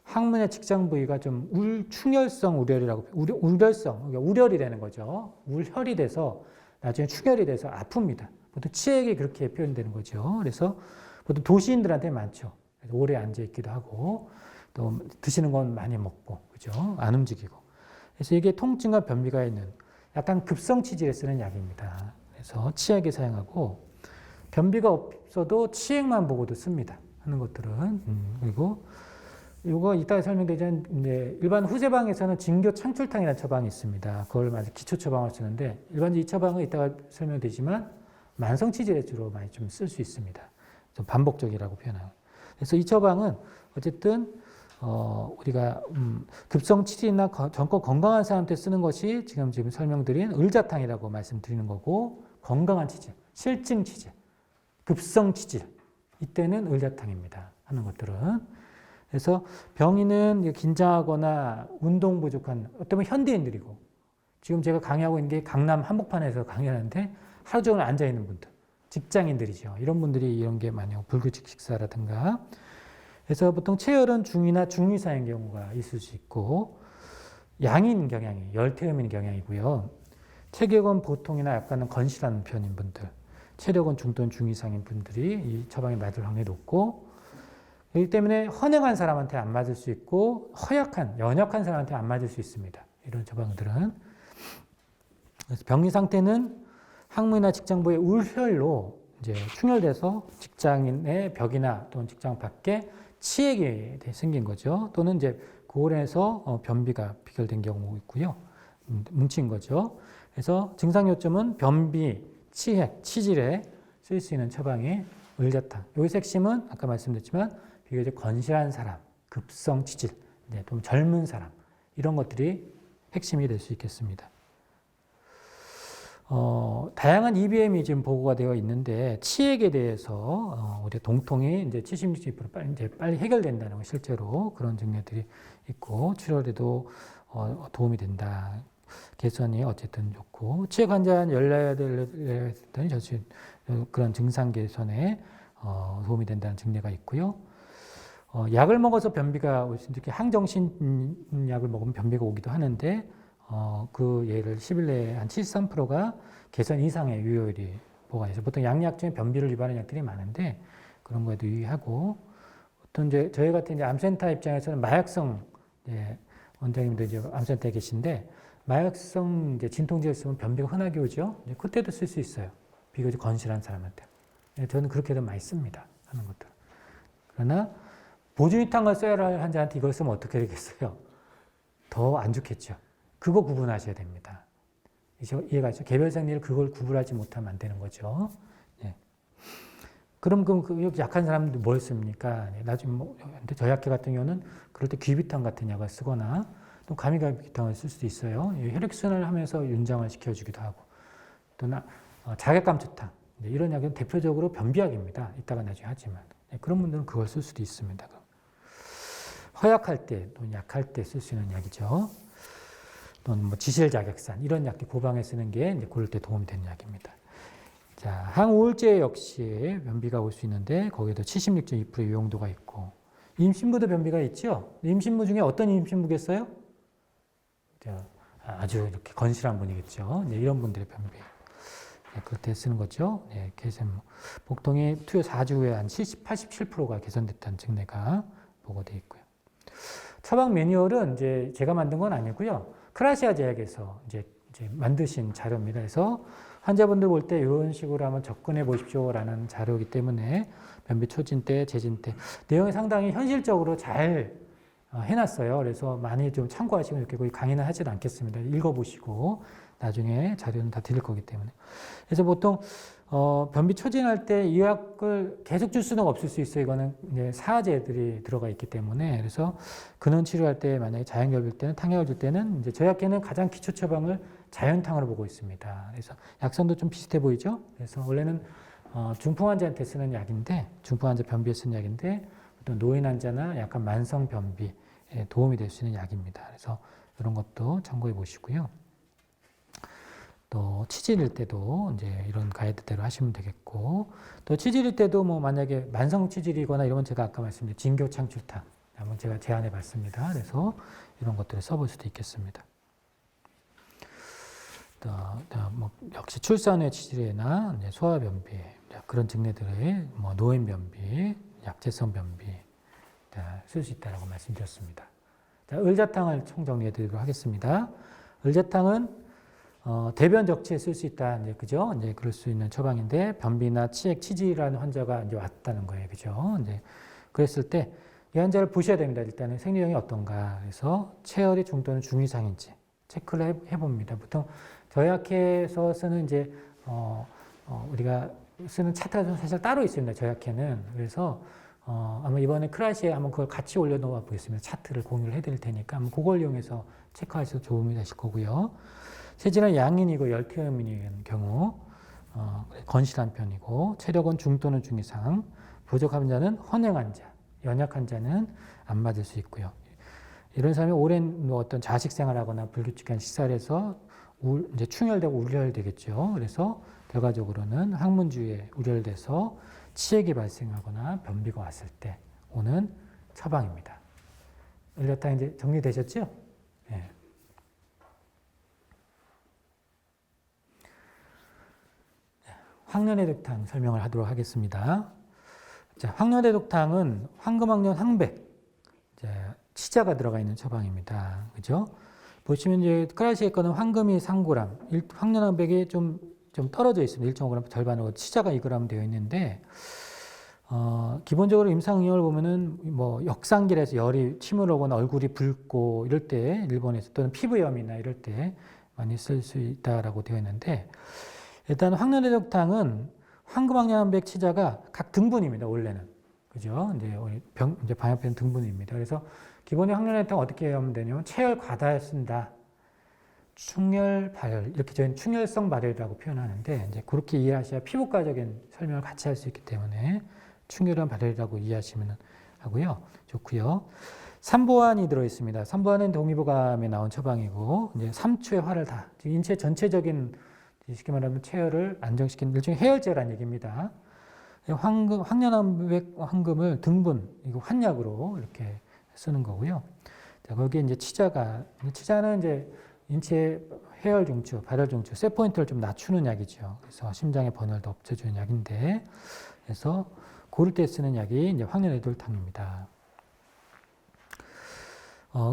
항문의 직장 부위가 좀 충혈성 우렬이라고 우렬성 그러니까 우렬이 되는 거죠. 울혈이 돼서 나중에 충혈이 돼서 아픕니다. 보통 치액이 그렇게 표현되는 거죠. 그래서 보통 도시인들한테 많죠. 오래 앉아 있기도 하고 또 드시는 건 많이 먹고 그죠? 안 움직이고. 그래서 이게 통증과 변비가 있는 약간 급성 치질에 쓰는 약입니다. 그래서 치액에 사용하고 변비가 없어도 치액만 보고도 씁니다. 하는 것들은 그리고 이거 이따가 설명드리자면 이제 일반 후세방에서는 진교 창출탕이라는 처방이 있습니다. 그걸 마치 기초 처방을 쓰는데 일반 이 처방은 이따가 설명되지만 만성 치질에 주로 많이 좀 쓸 수 있습니다. 좀 반복적이라고 표현하고. 그래서 이 처방은 어쨌든 우리가 급성 치질이나 젊고 건강한 사람한테 쓰는 것이 지금 설명드린 을자탕이라고 말씀드리는 거고 건강한 치질, 실증 치질, 급성 치질 이때는 을자탕입니다. 하는 것들은. 그래서 병인은 긴장하거나 운동 부족한 어쩌면 현대인들이고 지금 제가 강의하고 있는 게 강남 한복판에서 강의하는데 하루 종일 앉아 있는 분들, 직장인들이죠. 이런 분들이 이런 게 많이 불규칙 식사라든가 그래서 보통 체열은 중이나 중위사인 경우가 있을 수 있고 양인 경향이 열태음인 경향이고요. 체격은 보통이나 약간은 건실한 편인 분들, 체력은 중도는 중이상인 분들이 이 처방에 맞을 확률이 높고 그렇기 때문에 헌행한 사람한테 안 맞을 수 있고 허약한, 연약한 사람한테 안 맞을 수 있습니다. 이런 처방들은. 그래서 병리 상태는 항문이나 직장부의 울혈로 이제 충혈돼서 직장인의 벽이나 또는 직장 밖에 치액이 생긴 거죠. 또는 이제 고울에서 변비가 비결된 경우 있고요. 뭉친 거죠. 그래서 증상 요점은 변비, 치액, 치질에 쓸 수 있는 처방이 을자탕. 여기서 핵심은 아까 말씀드렸지만 비교적 건실한 사람, 급성 치질, 좀 젊은 사람 이런 것들이 핵심이 될 수 있겠습니다. 다양한 EBM이 지금 보고가 되어 있는데 치액에 대해서 우리 동통이 이제 70, 60% 빨리 해결된다는 거 실제로 그런 증례들이 있고 출혈에도 도움이 된다. 개선이 어쨌든 좋고 치액 환자는 열나야를 했더니 그런 증상 개선에 도움이 된다는 증례가 있고요. 약을 먹어서 변비가 올 수 있는 특히 항정신 약을 먹으면 변비가 오기도 하는데 그 예를 10일 내에 한 73%가 개선 이상의 유효율이 보고해서 보통 양약 중에 변비를 유발하는 약들이 많은데 그런 거에도 유의하고 어떤 이제 저희 같은 이제 암센터 입장에서는 마약성 원장님도 이제 암센터에 계신데 마약성 이제 진통제를 쓰면 변비가 흔하게 오죠. 이제 그때도 쓸 수 있어요. 비교적 건실한 사람한테. 저는 그렇게도 많이 씁니다. 하는 것들. 그러나 보조유탕을 써야 할 환자한테 이걸 쓰면 어떻게 되겠어요? 더 안 좋겠죠. 그거 구분하셔야 됩니다. 이해가 있죠? 개별 생리를 그걸 구분하지 못하면 안 되는 거죠. 예. 그럼 그 약한 사람들 뭘 씁니까? 나중에 저약해 같은 경우는 그럴 때 귀비탕 같은 약을 쓰거나 또 가미가비탕을 쓸 수도 있어요. 혈액순환을 하면서 윤장을 시켜주기도 하고 또 자객감초탕 이런 약은 대표적으로 변비약입니다. 이따가 나중에 하지만 그런 분들은 그걸 쓸 수도 있습니다. 허약할 때 또는 약할 때 쓸 수 있는 약이죠. 또는 뭐 지실자객산 이런 약들 고방에 쓰는 게 이제 그럴 때 도움이 되는 약입니다. 자, 항우울제 역시 변비가 올 수 있는데 거기에도 76.2% 유용도가 있고 임신부도 변비가 있죠. 임신부 중에 어떤 임신부겠어요? 아주 이렇게 건실한 분이겠죠. 이런 분들의 변비. 그럴 때 쓰는 거죠. 복통이 투여 4주 후에 한 87%가 개선됐다는 증례가 보고되어 있고요. 처방 매뉴얼은 이제 제가 만든 건 아니고요. 크라시아 제약에서 이제 만드신 자료입니다. 그래서 환자분들 볼 때 이런 식으로 한번 접근해 보십시오라는 자료이기 때문에 변비 초진 때, 재진 때 내용이 상당히 현실적으로 잘 해놨어요. 그래서 많이 좀 참고하시면 좋겠고 강의는 하지도 않겠습니다. 읽어보시고 나중에 자료는 다 드릴 거기 때문에. 그래서 보통 변비 초진할 때 이 약을 계속 줄 수는 없을 수 있어요. 이거는 이제 사제들이 들어가 있기 때문에. 그래서 근원 치료할 때 만약에 자연결핍 때는 탕약을 줄 때는 이제 저약계는 가장 기초 처방을 자연탕으로 보고 있습니다. 그래서 약성도 좀 비슷해 보이죠? 그래서 원래는 중풍 환자한테 쓰는 약인데 중풍 환자 변비에 쓰는 약인데 또 노인 환자나 약간 만성 변비에 도움이 될 수 있는 약입니다. 그래서 이런 것도 참고해 보시고요. 또 치질일 때도 이제 이런 가이드대로 하시면 되겠고 또 치질일 때도 뭐 만약에 만성 치질이거나 이런 건 제가 아까 말씀드린 진교 창출탕 한번 제가 제안해 봤습니다. 그래서 이런 것들을 써볼 수도 있겠습니다. 뭐 역시 출산 후 치질이나 소아변비 그런 증례들의 뭐 노인 변비, 약재성 변비 쓸 수 있다라고 말씀드렸습니다. 자, 을자탕을 총정리해 드리도록 하겠습니다. 을자탕은 대변 적치에 쓸 수 있다, 이제 그죠? 이제 그럴 수 있는 처방인데 변비나 치액, 치질이라는 환자가 이제 왔다는 거예요, 그죠? 이제 그랬을 때 이 환자를 보셔야 됩니다. 일단은 생리형이 어떤가, 그래서 체열이 중 또는 중 이상인지 체크를 해봅니다. 보통 저약해서 쓰는 이제 우리가 쓰는 차트가 사실 따로 있습니다. 저약해는 그래서 아마 이번에 크라시에 한번 그걸 같이 올려놓아 보겠습니다. 차트를 공유를 해드릴 테니까 한번 그걸 이용해서 체크하셔도 도움이 되실 거고요. 체질은 양인이고 열태음인인 경우 건실한 편이고 체력은 중 또는 중 이상, 부족한 자는 헌행 환자, 연약한 자는 안 맞을 수 있고요. 이런 사람이 오랜 어떤 자식 생활하거나 불규칙한 식사를 해서 이제 충혈되고 우려되겠죠. 그래서 결과적으로는 항문주위에 우려돼서 치액이 발생하거나 변비가 왔을 때 오는 처방입니다. 을자탕 이제 정리되셨죠? 네. 황련해독탕 설명을 하도록 하겠습니다. 자, 황련해독탕은 황금황련 황백, 치자가 들어가 있는 처방입니다. 그죠? 보시면 이제 크라시의 거는 황금이 3g, 황련황백이 좀 떨어져 있습니다. 1.5g 절반으로 치자가 2g 되어 있는데, 기본적으로 임상응용을 보면은 뭐 역상길에서 열이 침을 오거나 얼굴이 붉고 이럴 때 일본에서 또는 피부염이나 이럴 때 많이 쓸 수 있다라고 되어 있는데, 일단 황련해독탕은 황금황련황백 치자가 각 등분입니다. 원래는 그죠? 이제 방역표는 등분입니다. 그래서 기본의 황련해독탕 어떻게 하면 되냐면 체열 과다를 쓴다. 충혈 발열 이렇게 저희는 충혈성 발열이라고 표현하는데 이제 그렇게 이해하셔야 피부과적인 설명을 같이 할 수 있기 때문에 충혈한 발열이라고 이해하시면 하고요. 좋고요. 삼보안이 들어있습니다. 삼보안은 동의보감에 나온 처방이고 이제 3초의 화를 다 인체 전체적인 쉽게 말하면 체열을 안정시키는 일종의 해열제라는 얘기입니다. 황련암백 황금을 등분 이거 환약으로 이렇게 쓰는 거고요. 자, 거기에 이제 치자는 이제 인체 해열 중추, 발열 중추, 세 포인트를 좀 낮추는 약이죠. 그래서 심장의 번열도 없애주는 약인데, 그래서 고를 때 쓰는 약이 이제 황련애돌탕입니다.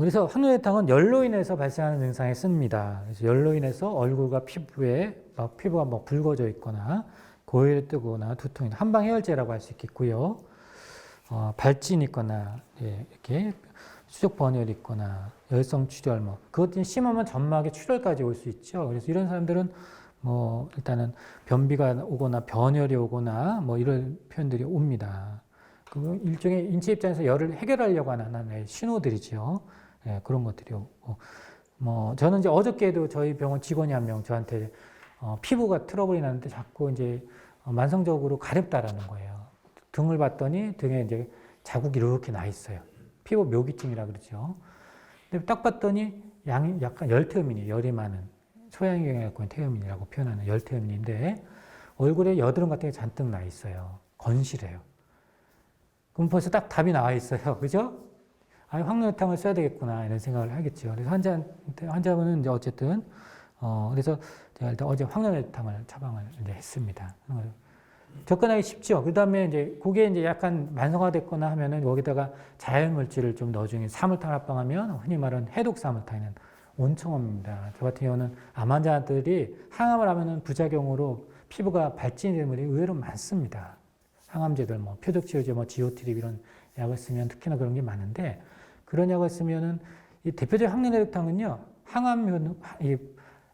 그래서 황련애탕은 열로 인해서 발생하는 증상에 씁니다. 그래서 열로 인해서 얼굴과 피부가 뭐 붉어져 있거나 고열이 뜨거나 두통이 한방 해열제라고 할 수 있겠고요. 발진이 있거나 이렇게 수족 번열이 있거나 열성 출혈 그것들이 심하면 점막에 출혈까지 올 수 있죠. 그래서 이런 사람들은 뭐 일단은 변비가 오거나 변열이 오거나 뭐 이런 표현들이 옵니다. 그 일종의 인체 입장에서 열을 해결하려고 하는 하나의 신호들이죠. 예, 그런 것들이 오고 뭐 저는 이제 어저께도 저희 병원 직원이 한 명 저한테 피부가 트러블이 나는데 자꾸 이제 만성적으로 가렵다라는 거예요. 등을 봤더니 등에 이제 자국이 이렇게 나 있어요. 피부 묘기증이라 그러죠. 근데 딱 봤더니 양이 약간 열태음인이에요. 열이 많은 소양경에 갖고 있는 태음인이라고 표현하는 열태음인인데 얼굴에 여드름 같은 게 잔뜩 나 있어요. 건실해요. 그럼 벌써 딱 답이 나와 있어요. 그죠? 황련애탕을 써야 되겠구나 이런 생각을 하겠죠. 그래서 환자분은 이제 어쨌든 그래서 제가 일단 어제 황련애탕을 처방을 이제 했습니다. 접근하기 쉽죠. 그 다음에 이제 그게 이제 약간 만성화됐거나 하면은 여기다가 자연물질을 좀 넣어주는 사물탕 합방하면 흔히 말하는 해독 사물탕에는 온청업입니다. 저 같은 경우는 암 환자들이 항암을 하면은 부작용으로 피부가 발진이 되는 분이 의외로 많습니다. 항암제들 뭐 표적치료제 뭐 지오트립 이런 약을 쓰면 특히나 그런 게 많은데 그런 약을 쓰면은 이 대표적인 황련애탕은요 항암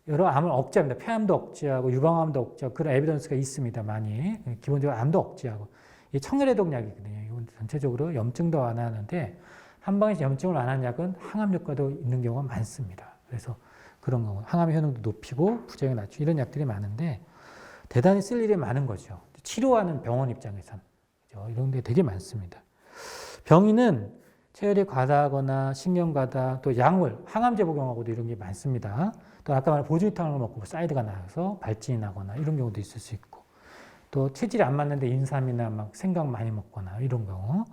여러 암을 억제합니다. 폐암도 억제하고 유방암도 억제하고 그런 에비던스가 있습니다. 많이 기본적으로 암도 억제하고 이 청열해독약이거든요. 이건 전체적으로 염증도 완화하는데 한 방에 염증을 완화하는 약은 항암 효과도 있는 경우가 많습니다. 그래서 그런 경우 항암 효능도 높이고 부작용 낮추고 이런 약들이 많은데 대단히 쓸 일이 많은 거죠. 치료하는 병원 입장에서는 이런 게 되게 많습니다. 병인은 체열이 과다하거나 신경 과다, 또 약물, 항암제 복용하고도 이런 게 많습니다. 또 아까 말한 보조유탕을 먹고 사이드가 나서 발진이 나거나 이런 경우도 있을 수 있고, 또 체질이 안 맞는데 인삼이나 막 생강 많이 먹거나 이런 경우.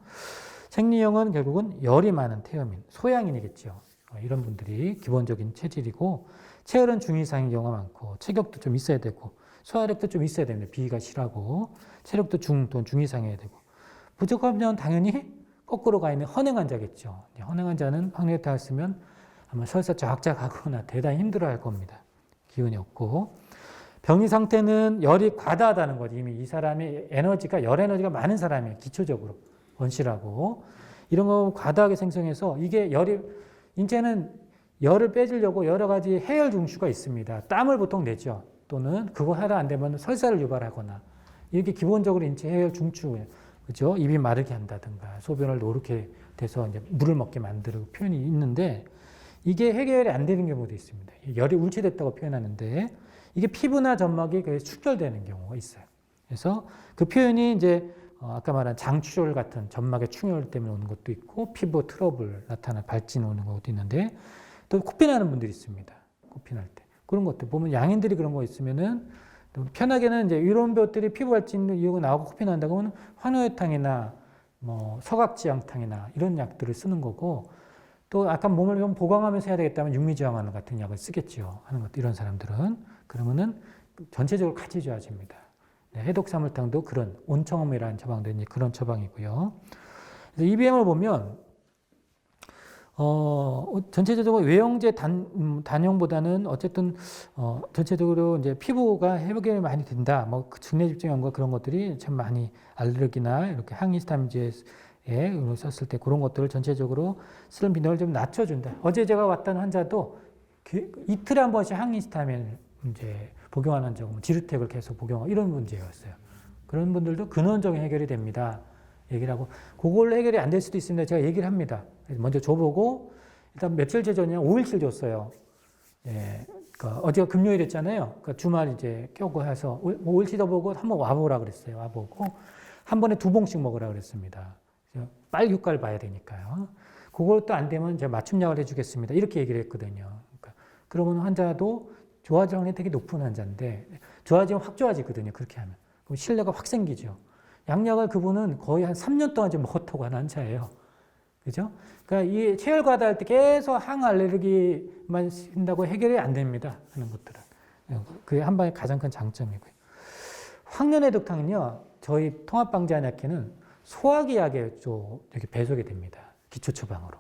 생리형은 결국은 열이 많은 태음인, 소양인이겠죠. 이런 분들이 기본적인 체질이고, 체열은 중이상인 경우가 많고, 체격도 좀 있어야 되고, 소화력도 좀 있어야 됩니다. 비위가 실하고, 체력도 또는 중이상해야 되고. 부족하면 당연히 거꾸로 가 있는 헌행 환자겠죠. 헌행 환자는 황련애탕을 쓰면 아마 설사 쫙쫙하거나 대단히 힘들어할 겁니다. 기운이 없고. 병리 상태는 열이 과다하다는 거지. 이미 이 사람의 에너지가 열 에너지가 많은 사람이에요. 기초적으로 원실하고 이런 거 과다하게 생성해서 이게 인체는 열을 빼주려고 여러 가지 해열 중추가 있습니다. 땀을 보통 내죠. 또는 그거 하다 안 되면 설사를 유발하거나 이렇게 기본적으로 인체 해열 중추 그죠? 입이 마르게 한다든가 소변을 노랗게 돼서 이제 물을 먹게 만드는 표현이 있는데 이게 해결이 안 되는 경우도 있습니다. 열이 울체됐다고 표현하는데 이게 피부나 점막이 축열되는 경우가 있어요. 그래서 그 표현이 이제 아까 말한 장출혈 같은 점막의 충혈 때문에 오는 것도 있고 피부 트러블 나타나 발진 오는 것도 있는데 또 코피 나는 분들이 있습니다. 코피 날 때. 그런 것들 보면 양인들이 그런 거 있으면은 편하게는 이제 이런 것들이 피부 발진 이유가 나오고 코피 난다고 하면 황련애탕이나 뭐 서각지향탕이나 이런 약들을 쓰는 거고 또 약간 몸을 좀 보강하면서 해야 되겠다면 육미지향하는 같은 약을 쓰겠죠. 하는 것도 이런 사람들은 그러면은 전체적으로 같이 좋아집니다. 네, 해독사물탕도 그런 온청음이라는 처방도 이제 그런 처방이고요. 그래서 이 비행을 보면 전체적으로 외형제 단용보다는 어쨌든 전체적으로 이제 피부가 회복이 많이 된다. 뭐 증내 집중 연구가 그런 것들이 참 많이 알레르기나 이렇게 항히스타민제에 썼을 때 그런 것들을 전체적으로 쓰는 빈도를 좀 낮춰준다. 어제 제가 왔던 환자도 이틀에 한 번씩 항히스타민 이제 복용하는 환자고 지르텍을 계속 복용하고 이런 문제였어요. 그런 분들도 근원적인 해결이 됩니다. 얘기를 하고 그걸 해결이 안 될 수도 있습니다. 제가 얘기를 합니다. 먼저 줘보고 일단 며칠째 줬냐 5일째 줬어요. 예, 그러니까 어제가 금요일이었잖아요. 그러니까 주말 이제 껴고 해서 5일째 줘보고 한번 와보라 그랬어요. 와보고 한 번에 2봉씩 먹으라 그랬습니다. 빨리 효과를 봐야 되니까요. 그것도 안 되면 제가 맞춤약을 해주겠습니다. 이렇게 얘기를 했거든요. 그러니까 그러면 환자도 좋아질 확률이 되게 높은 환자인데 좋아지면 확 좋아지거든요. 그렇게 하면. 그럼 신뢰가 확 생기죠. 양약을 그분은 거의 한 3년 동안 지금 먹었다고 하는 환자예요. 그죠? 그러니까 이 체열 과다할 때 계속 항알레르기만 쓴다고 해결이 안 됩니다. 하는 것들은. 그게 한방의 가장 큰 장점이고요. 황련의 독탕은요, 저희 통합방제한약회는 소화기 약에 좀 이렇게 배속이 됩니다. 기초 처방으로.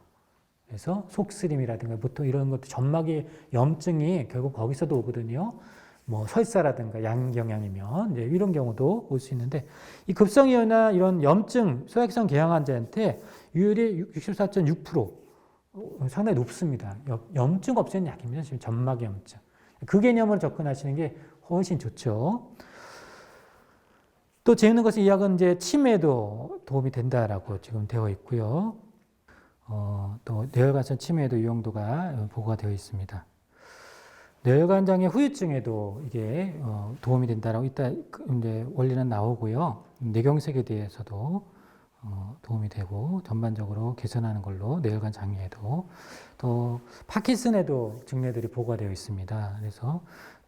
그래서 속쓰림이라든가 보통 이런 것도 점막의 염증이 결국 거기서도 오거든요. 뭐 설사라든가 양경양이면 이제 이런 경우도 올 수 있는데 이 급성이나 이런 염증, 소화기성 궤양 환자한테 유율이 64.6% 상당히 높습니다. 염증 없애는 약입니다. 지금 점막 염증. 그 개념으로 접근하시는 게 훨씬 좋죠. 또 재밌는 것은 이 약은 이제 치매에도 도움이 된다라고 지금 되어 있고요. 또 뇌혈관성 치매에도 유용도가 보고가 되어 있습니다. 뇌혈관장애 후유증에도 이게 도움이 된다라고 이따 이제 원리는 나오고요. 뇌경색에 대해서도 도움이 되고 전반적으로 개선하는 걸로 뇌혈관 장애에도 또 파킨슨에도 증례들이 보고가 되어 있습니다. 그래서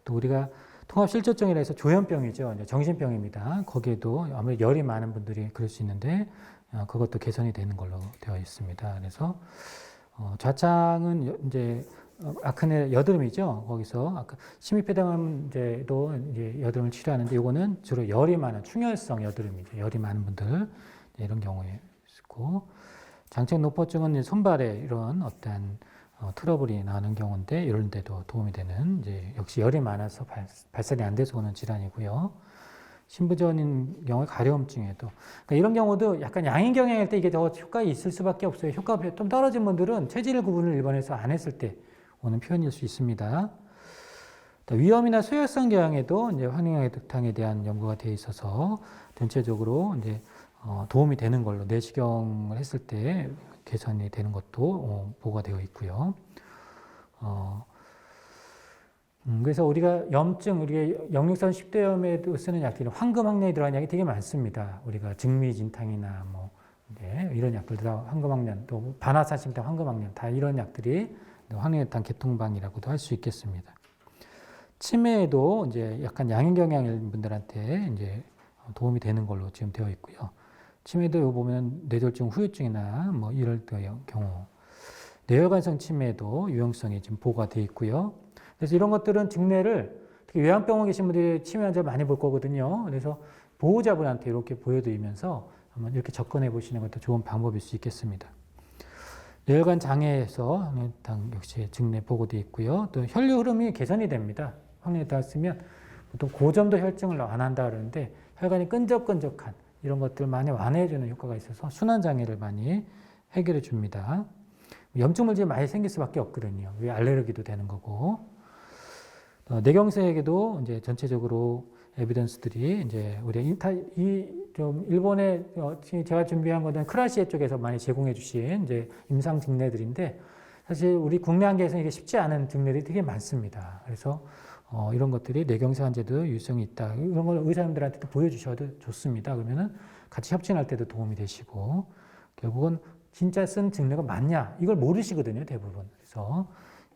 또 우리가 통합실조증이라 해서 조현병이죠. 정신병입니다. 거기에도 아무래도 열이 많은 분들이 그럴 수 있는데 그것도 개선이 되는 걸로 되어 있습니다. 그래서 좌창은 이제 아크네 여드름이죠. 거기서 아까 심히폐담제도 이제 여드름을 치료하는데 이거는 주로 열이 많은 충혈성 여드름이죠. 열이 많은 분들 이런 경우에 있고 장착 노포증은 손발에 이런 어떤 트러블이 나는 경우인데 이런 데도 도움이 되는 이제 역시 열이 많아서 발산이 안 돼서 오는 질환이고요. 신부전인 경우에 가려움증에도 그러니까 이런 경우도 약간 양인 경향일 때 이게 더 효과가 있을 수밖에 없어요. 효과가 좀 떨어진 분들은 체질 구분을 입원해서 안 했을 때 오는 표현일 수 있습니다. 위염이나 소혈성 경향에도 이제 황룡의 독탕에 대한 연구가 되어 있어서 전체적으로 이제 도움이 되는 걸로 내시경을 했을 때 개선이 되는 것도 보고가 되어 있고요. 그래서 우리가 염증, 우리가 역류성 식도염에도 쓰는 약들은 황금 항량이 들어간 약이 되게 많습니다. 우리가 증미진탕이나 뭐 이런 약들 다 황금 항량, 또 반화산심탕 황금 항량 다 이런 약들이 황룡혈당 개통방이라고도 할 수 있겠습니다. 치매에도 이제 약간 양인 경향인 분들한테 이제 도움이 되는 걸로 지금 되어 있고요. 치매도 요 보면 뇌졸중 후유증이나 뭐 이럴 경우 뇌혈관성 치매도 유용성이 지금 보고가 되어 있고요. 그래서 이런 것들은 증례를 특히 요양병원 계신 분들이 치매 환자 많이 볼 거거든요. 그래서 보호자분한테 이렇게 보여드리면서 한번 이렇게 접근해 보시는 것도 좋은 방법일 수 있겠습니다. 뇌혈관 장애에서 황룡혈당 역시 증례 보고되어 있고요. 또 혈류 흐름이 개선이 됩니다. 황룡혈당 쓰면 보통 고점도 혈증을 완화한다 그러는데 혈관이 끈적끈적한 이런 것들 많이 완화해주는 효과가 있어서 순환 장애를 많이 해결해 줍니다. 염증 물질이 많이 생길 수밖에 없거든요. 왜 알레르기도 되는 거고. 뇌경색에도 이제 전체적으로 에비던스들이 이제 우리 좀 일본에 제가 준비한 것은 크라시에 쪽에서 많이 제공해 주신 이제 임상 증례들인데 사실 우리 국내 한계에서는 이게 쉽지 않은 증례들이 되게 많습니다. 그래서 이런 것들이 뇌경색 환자도 유효성이 있다. 이런 걸 의사님들한테도 보여주셔도 좋습니다. 그러면은 같이 협진할 때도 도움이 되시고 결국은 진짜 쓴 증례가 맞냐 이걸 모르시거든요. 대부분. 그래서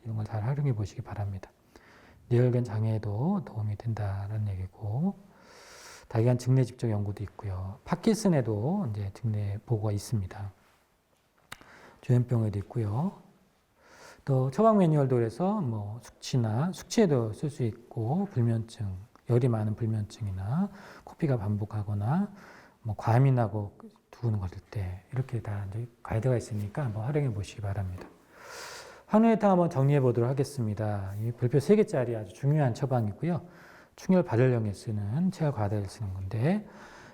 이런 걸 잘 활용해 보시기 바랍니다. 뇌혈관 장애에도 도움이 된다는 얘기고 다기관 증례 집적 연구도 있고요. 파킨슨에도 이제 증례 보고가 있습니다. 조현병에도 있고요. 또 처방 매뉴얼도 그래서 뭐 숙취에도 쓸 수 있고 불면증, 열이 많은 불면증이나 코피가 반복하거나 뭐 과민하고 두근 거릴 때 이렇게 다 이제 가이드가 있으니까 한번 활용해 보시기 바랍니다. 황룡혈당 한번 정리해 보도록 하겠습니다. 이 별표 3개짜리 아주 중요한 처방이고요. 충혈 발열령에 쓰는 체열 과다를 쓰는 건데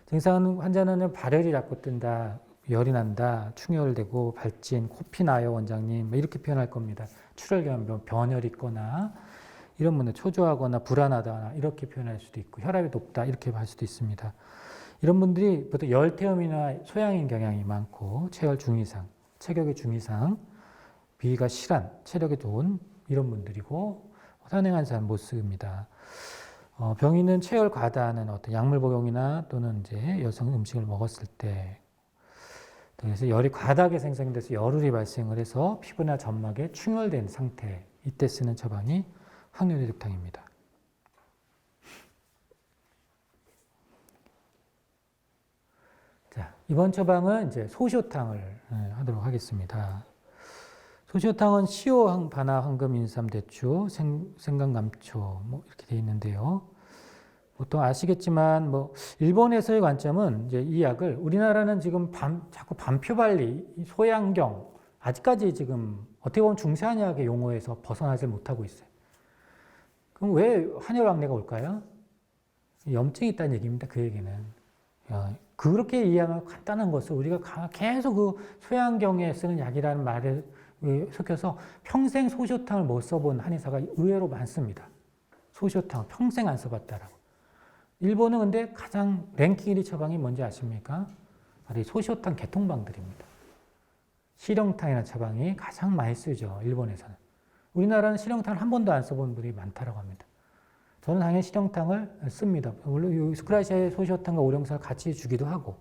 증상 환자는 발열이 자꾸 뜬다, 열이 난다, 충혈되고 발진, 코피 나요 원장님 뭐 이렇게 표현할 겁니다. 출혈 변열이 있거나 이런 분들 초조하거나 불안하다 이렇게 표현할 수도 있고 혈압이 높다 이렇게 할 수도 있습니다. 이런 분들이 보통 열태음이나 소양인 경향이 많고 체열 중이상, 체격의 중이상, 비위가 실한, 체력이 좋은 이런 분들이고 선행한 사람 못 씁니다. 병인은 체열 과다는 어떤 약물 복용이나 또는 이제 여성 음식을 먹었을 때 그래서 열이 과다하게 생성돼서 열울이 발생을 해서 피부나 점막에 충혈된 상태, 이때 쓰는 처방이 항뇨대독탕입니다. 자, 이번 처방은 이제 소시오탕을 하도록 하겠습니다. 소시오탕은 시오, 바나, 황금, 인삼, 대추, 생강감초 뭐 이렇게 되어 있는데요. 보통 아시겠지만 뭐 일본에서의 관점은 이제 이 약을 우리나라는 지금 자꾸 반표발리, 소양경 아직까지 지금 어떻게 보면 중세한약의 용어에서 벗어나지 못하고 있어요. 그럼 왜 한혈왕래가 올까요? 염증이 있다는 얘기입니다. 그 얘기는. 그렇게 이해하면 간단한 것을 우리가 계속 그 소양경에 쓰는 약이라는 말에 속여서 평생 소시오탕을 못 써본 한의사가 의외로 많습니다. 소시오탕 평생 안 써봤다라고. 일본은 근데 가장 랭킹 1위 처방이 뭔지 아십니까? 바로 이 소시오탕 개통방들입니다. 실형탕이라는 처방이 가장 많이 쓰죠. 일본에서는. 우리나라는 실형탕을 한 번도 안 써본 분이 많다고 합니다. 저는 당연히 실형탕을 씁니다. 물론 스크라시아의 소시오탕과 오령산을 같이 주기도 하고.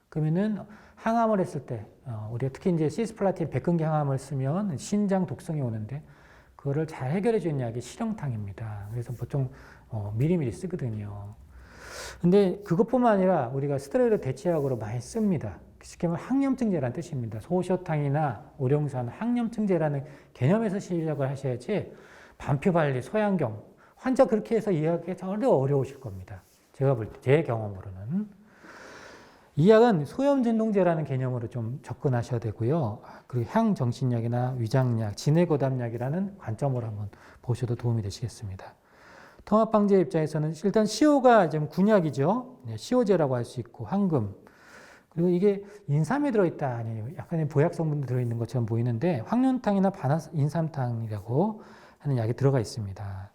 그러면은 항암을 했을 때 우리가 특히 이제 시스플라틴 백근기 항암을 쓰면 신장 독성이 오는데 그거를 잘 해결해 주는 약이 실형탕입니다. 그래서 보통 미리미리 쓰거든요. 근데 그것뿐만 아니라 우리가 스테로이드 대체약으로 많이 씁니다. 쉽게 말하면 항염증제라는 뜻입니다. 소시오탕이나 오령산 항염증제라는 개념에서 시작을 하셔야지 반표발리, 소양경 환자 그렇게 해서 이해하기 전혀 어려우실 겁니다. 제가 볼 때 제 경험으로는 이 약은 소염진동제라는 개념으로 좀 접근하셔야 되고요. 그리고 향정신약이나 위장약, 진해거담약이라는 관점으로 한번 보셔도 도움이 되시겠습니다. 통합방제 입장에서는 일단 시오가 좀 군약이죠. 시오제라고 할 수 있고 황금 그리고 이게 인삼에 들어있다 아니에요. 약간의 보약 성분도 들어있는 것처럼 보이는데 황륜탕이나 인삼탕이라고 하는 약이 들어가 있습니다.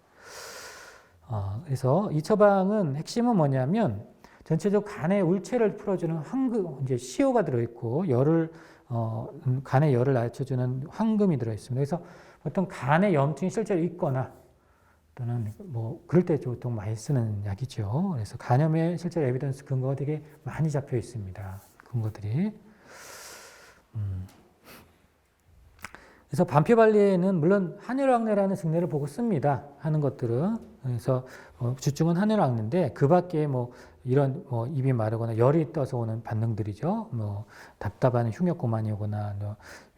그래서 이 처방은 핵심은 뭐냐면 전체적으로 간의 울체를 풀어주는 황금, 이제 시오가 들어있고 간의 열을 낮춰주는 황금이 들어있습니다. 그래서 보통 간의 염증이 실제로 있거나 또는 뭐 그럴 때 보통 많이 쓰는 약이죠. 그래서 간염에 실제로 에비던스 근거가 되게 많이 잡혀 있습니다. 근거들이. 그래서 반표발리에는 물론 한혈왕래라는 증례를 보고 씁니다. 하는 것들은. 그래서 주증은 한혈왕래인데 그 밖에 뭐 이런 입이 마르거나 열이 떠서 오는 반응들이죠. 뭐 답답한 흉역고만이 오거나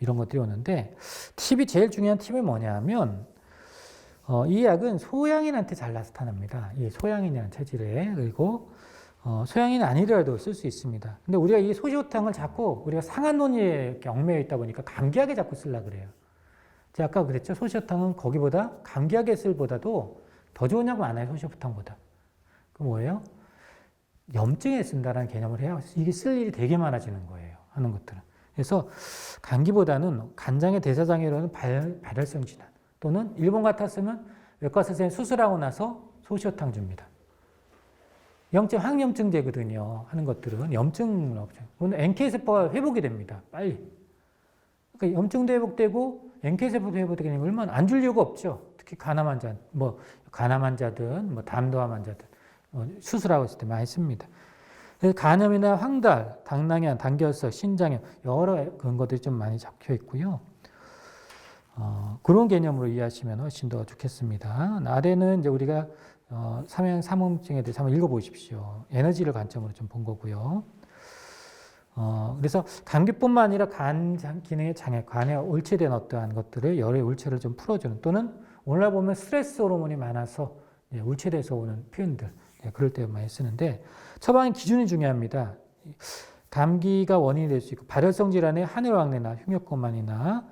이런 것들이 오는데 제일 중요한 팁이 뭐냐면 이 약은 소양인한테 잘 나타납니다. 이 소양인이라는 체질에. 그리고 소양인 아니더라도 쓸 수 있습니다. 근데 우리가 이 소시오탕을 자꾸 우리가 상한 논의에 얽매여 있다 보니까 감기약에 자꾸 쓰려고 그래요. 제가 아까 그랬죠. 소시오탕은 거기보다 감기약에 쓸 보다도 더 좋은 약 많아요. 소시오탕보다. 그 뭐예요? 염증에 쓴다는 개념을 해야 이게 쓸 일이 되게 많아지는 거예요. 하는 것들은. 그래서 감기보다는 간장의 대사장애로는 발열성 질환 또는 일본 같았으면 외과 선생님 수술하고 나서 소시오탕 줍니다. 항염증제거든요. 하는 것들은 염증은 없죠. 오늘 NK세포가 회복이 됩니다. 빨리. 그러니까 염증도 회복되고 NK세포도 회복되기 때문에 얼마나 안 줄 이유가 없죠. 특히 간암 환자, 간암 환자든 담도암 환자든 수술하고 있을 때 많이 씁니다. 그래서 간염이나 황달, 당낭염, 당결석, 신장염 여러 근거들이 좀 많이 적혀 있고요. 그런 개념으로 이해하시면 훨씬 더 좋겠습니다. 아래는 이제 우리가 삼형삼음증에 대해서 한번 읽어보십시오. 에너지를 관점으로 좀 본 거고요. 그래서 감기뿐만 아니라 간 기능의 장애, 간에 울체된 어떠한 것들을 열의 울체를 좀 풀어주는 또는 오늘날 보면 스트레스 호르몬이 많아서 울체돼서 오는 표현들 그럴 때 많이 쓰는데 처방의 기준이 중요합니다. 감기가 원인이 될 수 있고 발열성 질환의 한혈왕래나 흉역고만이나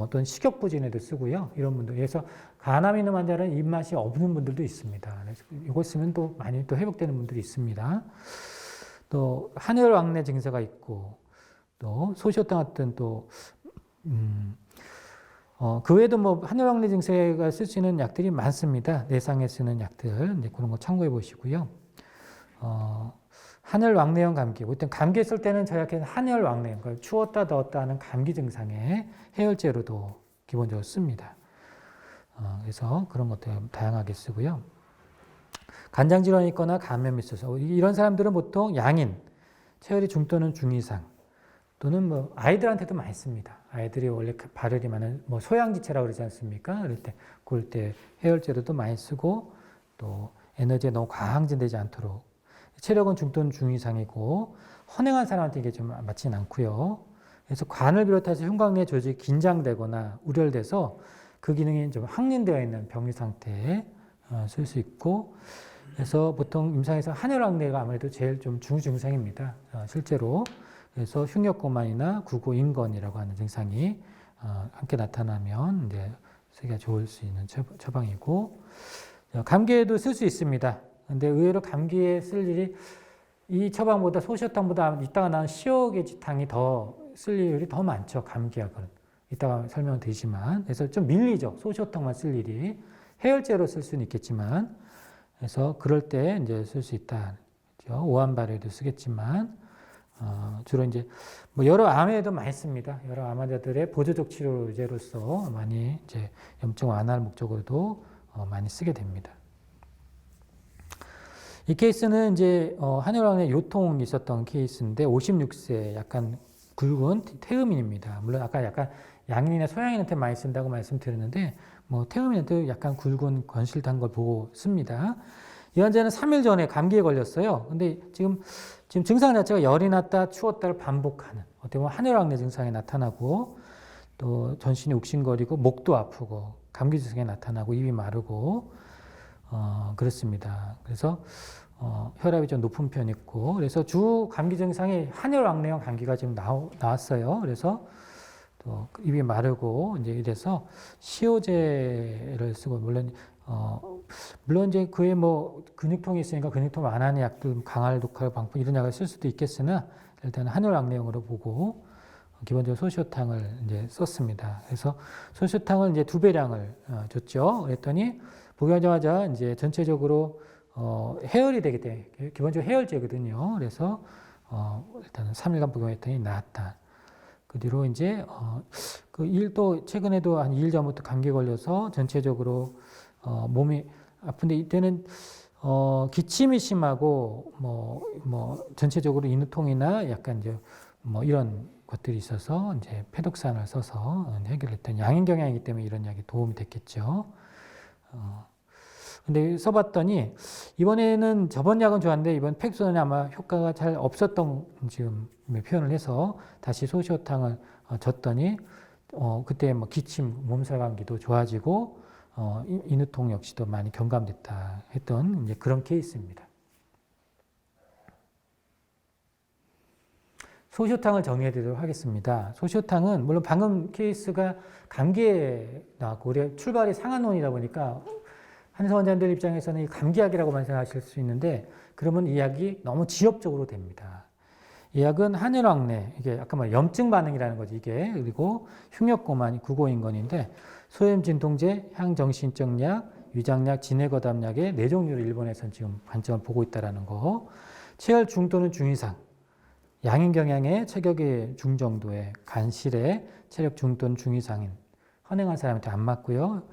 또는 식욕부진에도 쓰고요. 이런 분들. 그래서 간암 있는 환자는 입맛이 없는 분들도 있습니다. 그래서 이거 쓰면 또 많이 또 회복되는 분들이 있습니다. 또 한혈왕래 증세가 있고 또 소시오탕 같은 또 그 외에도 한혈왕래 증세가 쓸 수 있는 약들이 많습니다. 내상에 쓰는 약들 그런 거 참고해 보시고요. 한혈왕래형 감기. 보통 감기 쓸 때는 저희가 한혈왕래형, 그러니까 추웠다 더웠다 하는 감기 증상에 해열제로도 기본적으로 씁니다. 그래서 그런 것들 다양하게 쓰고요. 간장 질환이 있거나 감염이 있어서 이런 사람들은 보통 양인, 체열이 중 또는 중 이상, 또는 뭐 아이들한테도 많이 씁니다. 아이들이 원래 발열이 많은 뭐 소양지체라고 그러지 않습니까? 그럴 때 해열제로도 많이 쓰고 또 에너지가 너무 과항진되지 않도록 체력은 중 또는 중 이상이고 헌행한 사람한테 이게 좀 맞지는 않고요. 그래서 관을 비롯해서 흉곽내 조직이 긴장되거나 우렬돼서 그 기능이 좀 항진되어 있는 병리 상태에 쓸 수 있고 그래서 보통 임상에서 한혈악내가 아무래도 제일 좀 중증상입니다. 실제로 그래서 흉역고만이나 구고인건이라고 하는 증상이 함께 나타나면 이제 쓰기가 좋을 수 있는 처방이고 감기에도 쓸 수 있습니다. 근데 의외로 감기에 쓸 일이 이 처방보다 소시오탕보다 이따가 나온 시오게지탕이 더 쓸 일이 더 많죠. 감기약은. 이따가 설명드리지만 그래서 좀 밀리죠. 소시오탕만 쓸 일이. 해열제로 쓸 수는 있겠지만 그래서 그럴 때 이제 쓸 수 있다. 그렇죠? 오한 발효도 쓰겠지만 주로 이제 뭐 여러 암에도 많이 씁니다. 여러 암 환자들의 보조적 치료제로서 많이 이제 염증 완화를 목적으로도 많이 쓰게 됩니다. 이 케이스는 이제 한혈왕의 요통이 있었던 케이스인데 56세 약간 굵은 태음인입니다. 물론 아까 약간 양인이나 소양인한테 많이 쓴다고 말씀드렸는데 뭐 태음인한테 약간 굵은 건실한 걸 보고 씁니다. 이 환자는 3일 전에 감기에 걸렸어요. 근데 지금 증상 자체가 열이 났다 추웠다를 반복하는 어떻게 보면 한혈왕내 증상이 나타나고 또 전신이 욱신거리고 목도 아프고 감기 증상이 나타나고 입이 마르고 그렇습니다. 그래서 혈압이 좀 높은 편이고 그래서 주 감기 증상이 한혈왕내형 감기가 지금 나왔어요. 그래서 또 입이 마르고 이제 이래서 시오제를 쓰고 물론 이제 그에 뭐 근육통이 있으니까 근육통 완화하는 약들 강할 독할 방풍 이런 약을 쓸 수도 있겠으나 일단 한혈왕내형으로 보고 기본적으로 소시오탕을 이제 썼습니다. 그래서 소시오탕을 이제 2배량을 줬죠. 그랬더니 복용하자마자 이제 전체적으로 해열이 되기 때문에 기본적으로 해열제거든요. 그래서 일단 3일간 복용했더니 나았다. 그 뒤로 이제 그 일도 최근에도 한 2일 전부터 감기 걸려서 전체적으로 몸이 아픈데 이때는 기침이 심하고 뭐 전체적으로 인후통이나 약간 이제 뭐 이런 것들이 있어서 이제 패독산을 써서 해결했던 양인경향이기 때문에 이런 약이 도움이 됐겠죠. 근데 써봤더니 이번에는 저번 약은 좋았는데 이번 팩소는 아마 효과가 잘 없었던 지금 표현을 해서 다시 소시오탕을 줬더니 그때 뭐 기침, 몸살 감기도 좋아지고 인후통 역시도 많이 경감됐다 했던 이제 그런 케이스입니다. 소시오탕을 정리해 드리도록 하겠습니다. 소시오탕은 물론 방금 케이스가 감기에 나왔고 우리 출발이 상한원이다 보니까 한의사 원장님들 입장에서는 이 감기약이라고만 생각하실 수 있는데 그러면 이 약이 너무 지엽적으로 됩니다. 이 약은 한혈왕내, 이게 아까 말 염증 반응이라는 거지 이게 그리고 흉역고만 구고인건인데 소염 진통제, 향정신적 약, 위장약, 진해거담약의 4종류를 일본에서는 지금 관점을 보고 있다는 거. 체열 중 또는 중 이상, 양인경향의 체격의 중 정도의 간실의 체력 중 또는 중 이상인 헌행한 사람한테 안 맞고요.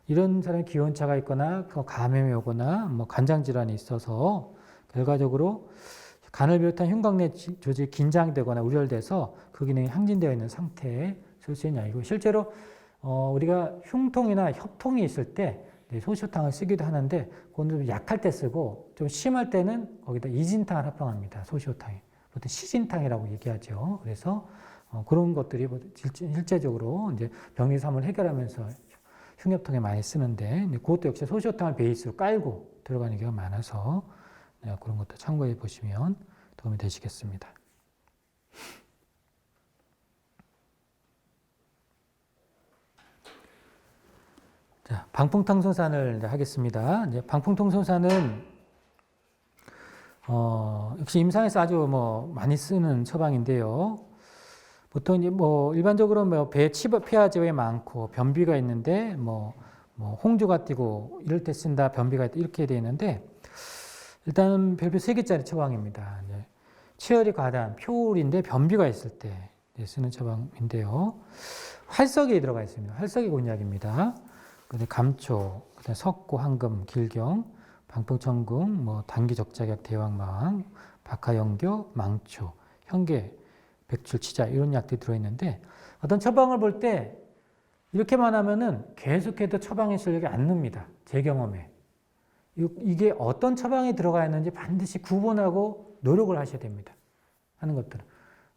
이런 사람이 기온차가 있거나 감염이 오거나 뭐 간장 질환이 있어서 결과적으로 간을 비롯한 흉곽내 조직이 긴장되거나 우렬돼서 그 기능이 항진되어 있는 상태에 쓸 수 있는 약이고 실제로 우리가 흉통이나 협통이 있을 때 소시오탕을 쓰기도 하는데 그건 좀 약할 때 쓰고 좀 심할 때는 거기다 이진탕을 합병합니다. 소시오탕이. 보통 시진탕이라고 얘기하죠. 그래서 그런 것들이 실제적으로 이제 병리삼을 해결하면서 흉협통에 많이 쓰는데 그것도 역시 소시오탕을 베이스로 깔고 들어가는 경우가 많아서 그런 것도 참고해 보시면 도움이 되시겠습니다. 자, 방풍통소산을 하겠습니다. 이제 방풍통소산은 역시 임상에서 아주 뭐 많이 쓰는 처방인데요. 보통 이제 뭐 일반적으로 뭐 배 폐하지에 많고 변비가 있는데 뭐 홍조가 뛰고 이럴 때 쓴다 변비가 있다 이렇게 되어 있는데 일단 별표 3개짜리 처방입니다. 체열이 과다한 표울인데 변비가 있을 때 쓰는 처방인데요. 활석이 들어가 있습니다. 활석이 곤약입니다. 그다음에 감초, 그다음에 석고, 황금, 길경, 방풍천궁, 뭐 단기적자약, 대왕마왕, 박하영교, 망초, 현계 백출, 치자 이런 약들이 들어있는데 어떤 처방을 볼 때 이렇게만 하면은 계속해도 처방의 실력이 안 늡니다. 제 경험에. 이게 어떤 처방이 들어가 있는지 반드시 구분하고 노력을 하셔야 됩니다. 하는 것들은.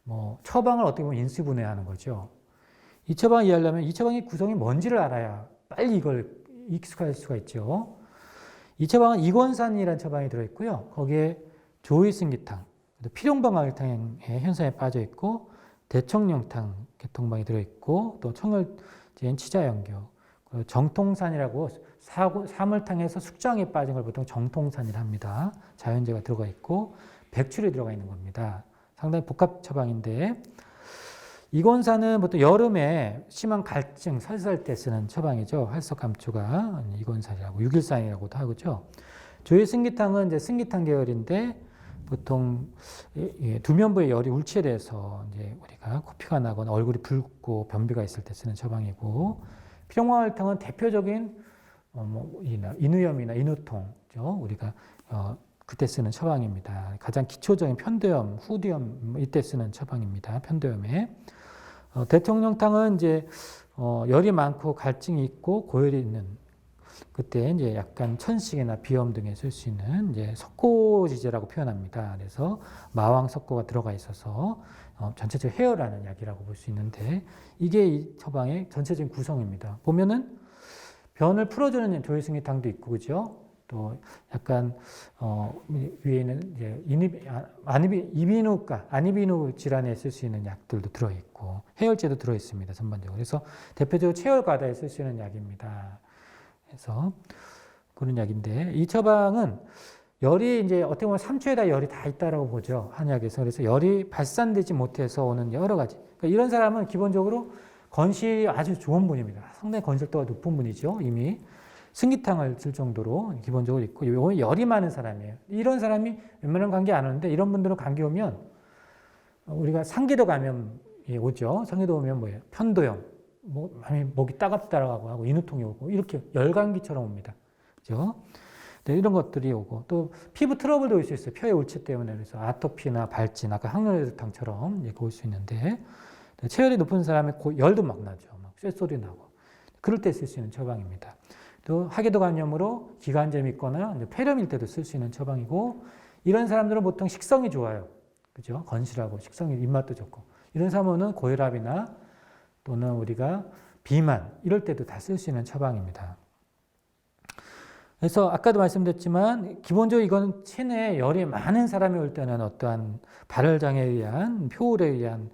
뭐 처방을 어떻게 보면 인수분해하는 거죠. 이 처방을 이해하려면 이 처방의 구성이 뭔지를 알아야 빨리 이걸 익숙할 수가 있죠. 이 처방은 이곤산이라는 처방이 들어있고요. 거기에 조이승기탕, 필용방광혈탕의 현상에 빠져 있고 대청룡탕 계통방이 들어있고 또 청혈제인 치자연교, 정통산이라고 사물탕에서 숙장에 빠진 걸 보통 정통산이라 합니다. 자연제가 들어가 있고 백출이 들어가 있는 겁니다. 상당히 복합 처방인데 이곤산은 보통 여름에 심한 갈증, 설사할 때 쓰는 처방이죠. 활석감초가 이곤산이라고 6일산이라고도 하고죠. 조이승기탕은 이제 승기탕 계열인데 보통 두면부의 열이 울체돼서 이제 우리가 코피가 나거나 얼굴이 붉고 변비가 있을 때 쓰는 처방이고 필용광혈탕은 대표적인 인후염이나 인후통죠. 우리가 그때 쓰는 처방입니다. 가장 기초적인 편도염, 후두염 이때 쓰는 처방입니다. 편도염에 대통령탕은 이제 열이 많고 갈증이 있고 고열이 있는 그때 이제 약간 천식이나 비염 등에 쓸 수 있는 이제 석고지제라고 표현합니다. 그래서 마왕 석고가 들어가 있어서 전체적으로 해열하는 약이라고 볼 수 있는데 이게 이 처방의 전체적인 구성입니다. 보면은 변을 풀어주는 조이승기탕도 있고 그죠? 또 약간 위에는 이제 이비인후과, 안이비인후 질환에 쓸 수 있는 약들도 들어있고 해열제도 들어있습니다. 전반적으로. 그래서 대표적으로 체열 과다에 쓸 수 있는 약입니다. 그래서 그런 약인데 이 처방은 열이 이제 어떻게 보면 3초에다 열이 다 있다라고 보죠. 한약에서. 그래서 열이 발산되지 못해서 오는 여러 가지. 그러니까 이런 사람은 기본적으로 건실이 아주 좋은 분입니다. 상당히 건실도가 높은 분이죠. 이미. 승기탕을 쓸 정도로 기본적으로 있고 열이 많은 사람이에요. 이런 사람이 웬만하면 감기 안 오는데 이런 분들은 감기 오면 우리가 상기도 감염이 오죠. 상기도 오면 뭐예요? 편도염, 목이 따갑다라고 하고 인후통이 오고 이렇게 열감기처럼 옵니다. 그죠? 네, 이런 것들이 오고 또 피부 트러블도 올 수 있어요. 폐의 울체 때문에 그래서 아토피나 발진, 아까 항열혈탕처럼 올 수 있는데 체열이 높은 사람의 열도 막 나죠. 막 쇳소리 나고 그럴 때 쓸 수 있는 처방입니다. 또 하계도 감염으로 기관점이 있거나 폐렴일 때도 쓸 수 있는 처방이고 이런 사람들은 보통 식성이 좋아요. 그죠? 건실하고 식성이 입맛도 좋고 이런 사람은 고혈압이나 또는 우리가 비만 이럴 때도 다 쓸 수 있는 처방입니다. 그래서 아까도 말씀드렸지만 기본적으로 이건 체내에 열이 많은 사람이 올 때는 어떠한 발열장애에 의한 표울에 의한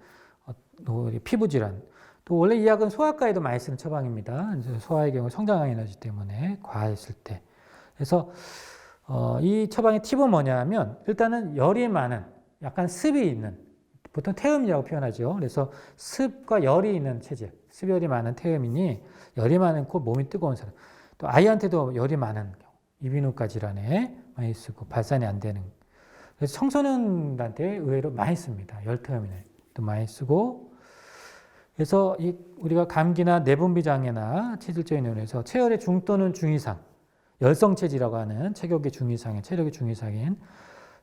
피부 질환 또 원래 이 약은 소아과에도 많이 쓰는 처방입니다. 소아의 경우 성장항 에너지 때문에 과했을 때. 그래서 이 처방의 팁은 뭐냐면 일단은 열이 많은 약간 습이 있는 보통 태음이라고 표현하죠. 그래서 습과 열이 있는 체질, 습열이 많은 태음이니 열이 많고 몸이 뜨거운 사람. 또 아이한테도 열이 많은 경우, 이비인후과 질환에 많이 쓰고 발산이 안 되는. 그래서 청소년한테 의외로 많이 씁니다. 열태음인을 또 많이 쓰고. 그래서 우리가 감기나 내분비 장애나 체질적인 이유에서 체열의 중 또는 중이상, 열성체지라고 하는 체격의 중이상인, 체력의 중이상인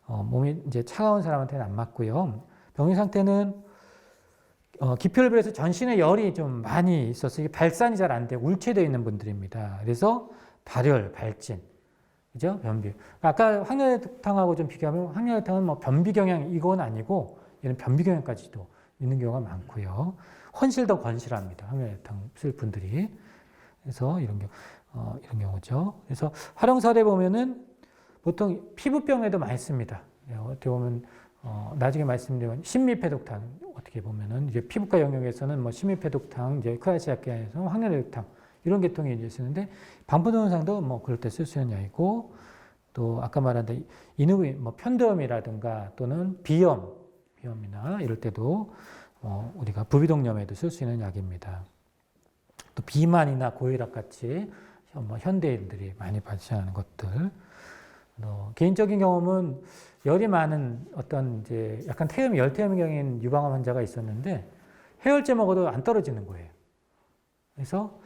몸이 이제 차가운 사람한테는 안 맞고요. 병리 상태는 기표를 전신에 열이 좀 많이 있어서 이게 발산이 잘 안 되고 울체되어 있는 분들입니다. 그래서 발열, 발진, 그죠? 변비. 아까 항열혈탕하고 좀 비교하면 항열혈탕은 뭐 변비 경향 이건 아니고 얘는 변비 경향까지도 있는 경우가 많고요. 훨씬 더 건실합니다. 항열혈탕 쓸 분들이. 그래서 이런 경우죠. 그래서 활용사례 보면은 보통 피부병에도 많이 씁니다. 어떻게 보면 나중에 말씀드리면 신미패독탕 어떻게 보면은 이제 피부과 영역에서는 뭐 신미패독탕 이제 크라시아케에서 항열혈탕 이런 계통이 이제 쓰는데 방부동상도 뭐 그럴 때 쓸 수 있는 약이고 또 아까 말한 뭐 편도염이라든가 또는 비염이나 이럴 때도 우리가 부비동염에도 쓸 수 있는 약입니다. 또 비만이나 고혈압 같이 현대인들이 많이 발생하는 것들. 개인적인 경험은 열이 많은 어떤 이제 약간 열태음경인 유방암 환자가 있었는데 해열제 먹어도 안 떨어지는 거예요. 그래서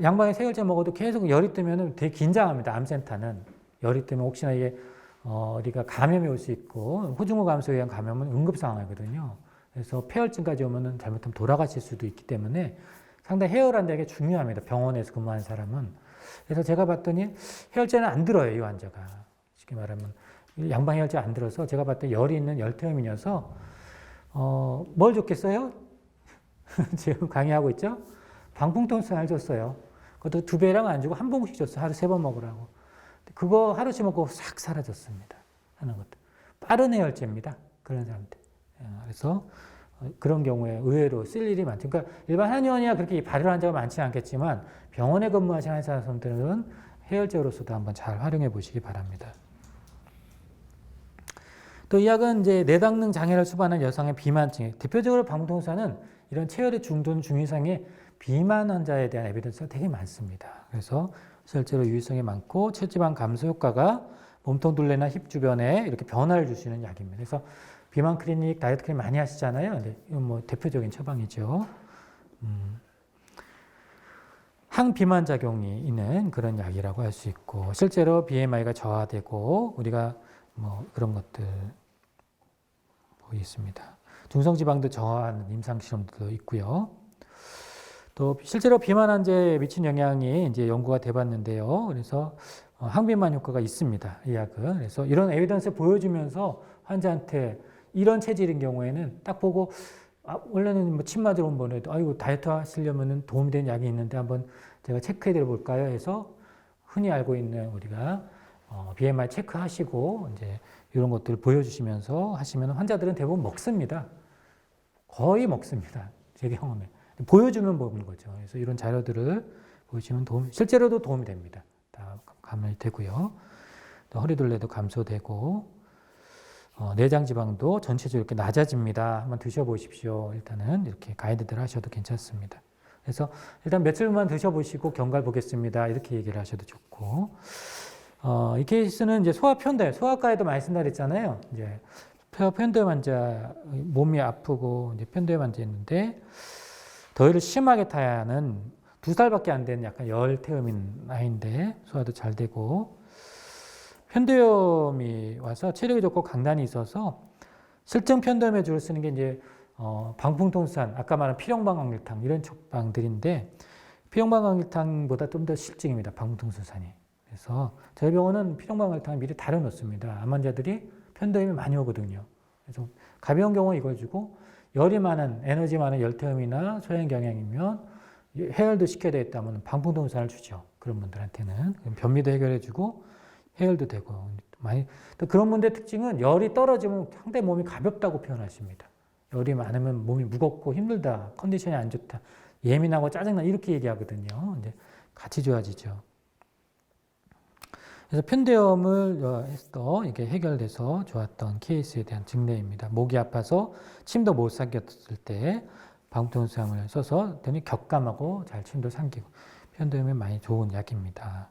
양방에 해열제 먹어도 계속 열이 뜨면 되게 긴장합니다. 암센터는 열이 뜨면 혹시나 이게 우리가 감염이 올 수 있고 호중구 감소에 의한 감염은 응급 상황이거든요. 그래서 폐혈증까지 오면은 잘못하면 돌아가실 수도 있기 때문에 상당히 해열한 게 중요합니다. 병원에서 근무하는 사람은. 그래서 제가 봤더니 해열제는 안 들어요, 이 환자가. 쉽게 말하면 양방 해열제 안 들어서 제가 봤더니 열이 있는 열태음이어서 뭘 줬겠어요? 지금 강의하고 있죠? 방풍통수를 줬어요. 그것도 2배랑 안 주고 한 봉씩 줬어요. 하루 3번 먹으라고. 그거 하루씩 먹고 싹 사라졌습니다. 하는 것도. 빠른 해열제입니다. 그런 사람들. 그래서 그런 경우에 의외로 쓸 일이 많죠. 그러니까 일반 한의원이야 그렇게 발열 환자가 많지는 않겠지만 병원에 근무하시는 의사선생님들은 해열제로서도 한번 잘 활용해 보시기 바랍니다. 또 이 약은 이제 내당능 장애를 수반한 여성의 비만증, 대표적으로 방통수사는 이런 체열의 중도는 중이상의 비만 환자에 대한 에비던스가 되게 많습니다. 그래서 실제로 유의성이 많고 체지방 감소 효과가 몸통 둘레나 힙 주변에 이렇게 변화를 줄 수 있는 약입니다. 그래서 비만 클리닉, 다이어트 클리닉 많이 하시잖아요. 네, 이건 뭐 대표적인 처방이죠. 항비만 작용이 있는 그런 약이라고 할 수 있고 실제로 BMI가 저하되고 우리가 뭐 그런 것들 보이겠습니다. 중성지방도 저하하는 임상 실험도 있고요. 또 실제로 비만 환자에 미친 영향이 이제 연구가 돼봤는데요. 그래서 항비만 효과가 있습니다. 이 약은. 그래서 이런 에비던스 보여주면서 환자한테 이런 체질인 경우에는 딱 보고 원래는 뭐 침 맞으러 온 번에도 아이고 다이어트 하시려면 도움이 되는 약이 있는데 한번 제가 체크해 드려 볼까요? 해서 흔히 알고 있는 우리가 BMI 체크하시고 이제 이런 것들을 보여주시면서 하시면 환자들은 대부분 먹습니다. 거의 먹습니다. 제 경험에. 보여주면 먹는 거죠. 그래서 이런 자료들을 보여주시면 실제로도 도움이 됩니다. 다 감염이 되고요. 또 허리둘레도 감소되고 내장 지방도 전체적으로 이렇게 낮아집니다. 한번 드셔보십시오. 일단은 이렇게 가이드들 하셔도 괜찮습니다. 그래서 일단 며칠만 드셔보시고 경과를 보겠습니다. 이렇게 얘기를 하셔도 좋고 이 케이스는 이제 소아편도염, 소아과에도 많이 쓴다 그랬잖아요. 이제 편도염 환자 몸이 아프고 이제 편도염 환자 있는데 더위를 심하게 타야 하는 2살밖에 안 되는 약간 열태음인 아이인데 소화도 잘 되고 편도염이 와서 체력이 좋고 강단이 있어서 실증 편도염에 주로 쓰는 게 이제 방풍통수산, 아까 말한 필형방광일탕 이런 처방들인데 필형방광일탕보다 좀 더 실증입니다. 방풍통수산이. 그래서 저희 병원은 필형방광일탕을 미리 다려놓습니다. 암 환자들이 편도염이 많이 오거든요. 그래서 가벼운 경우는 이걸 주고 열이 많은 에너지 많은 열태음이나 소형 경향이면 해열도 시켜야 되겠다면 방풍통수산을 주죠. 그런 분들한테는 변비도 해결해주고 해열도 되고 많이 또 그런 분들의 특징은 열이 떨어지면 상당히 몸이 가볍다고 표현하십니다. 열이 많으면 몸이 무겁고 힘들다, 컨디션이 안 좋다, 예민하고 짜증나 이렇게 얘기하거든요. 이제 같이 좋아지죠. 그래서 편도염을 해서 이게 해결돼서 좋았던 케이스에 대한 증례입니다. 목이 아파서 침도 못 삼켰을 때 방통수산을 써서 더니 격감하고 잘 침도 삼키고 편도염에 많이 좋은 약입니다.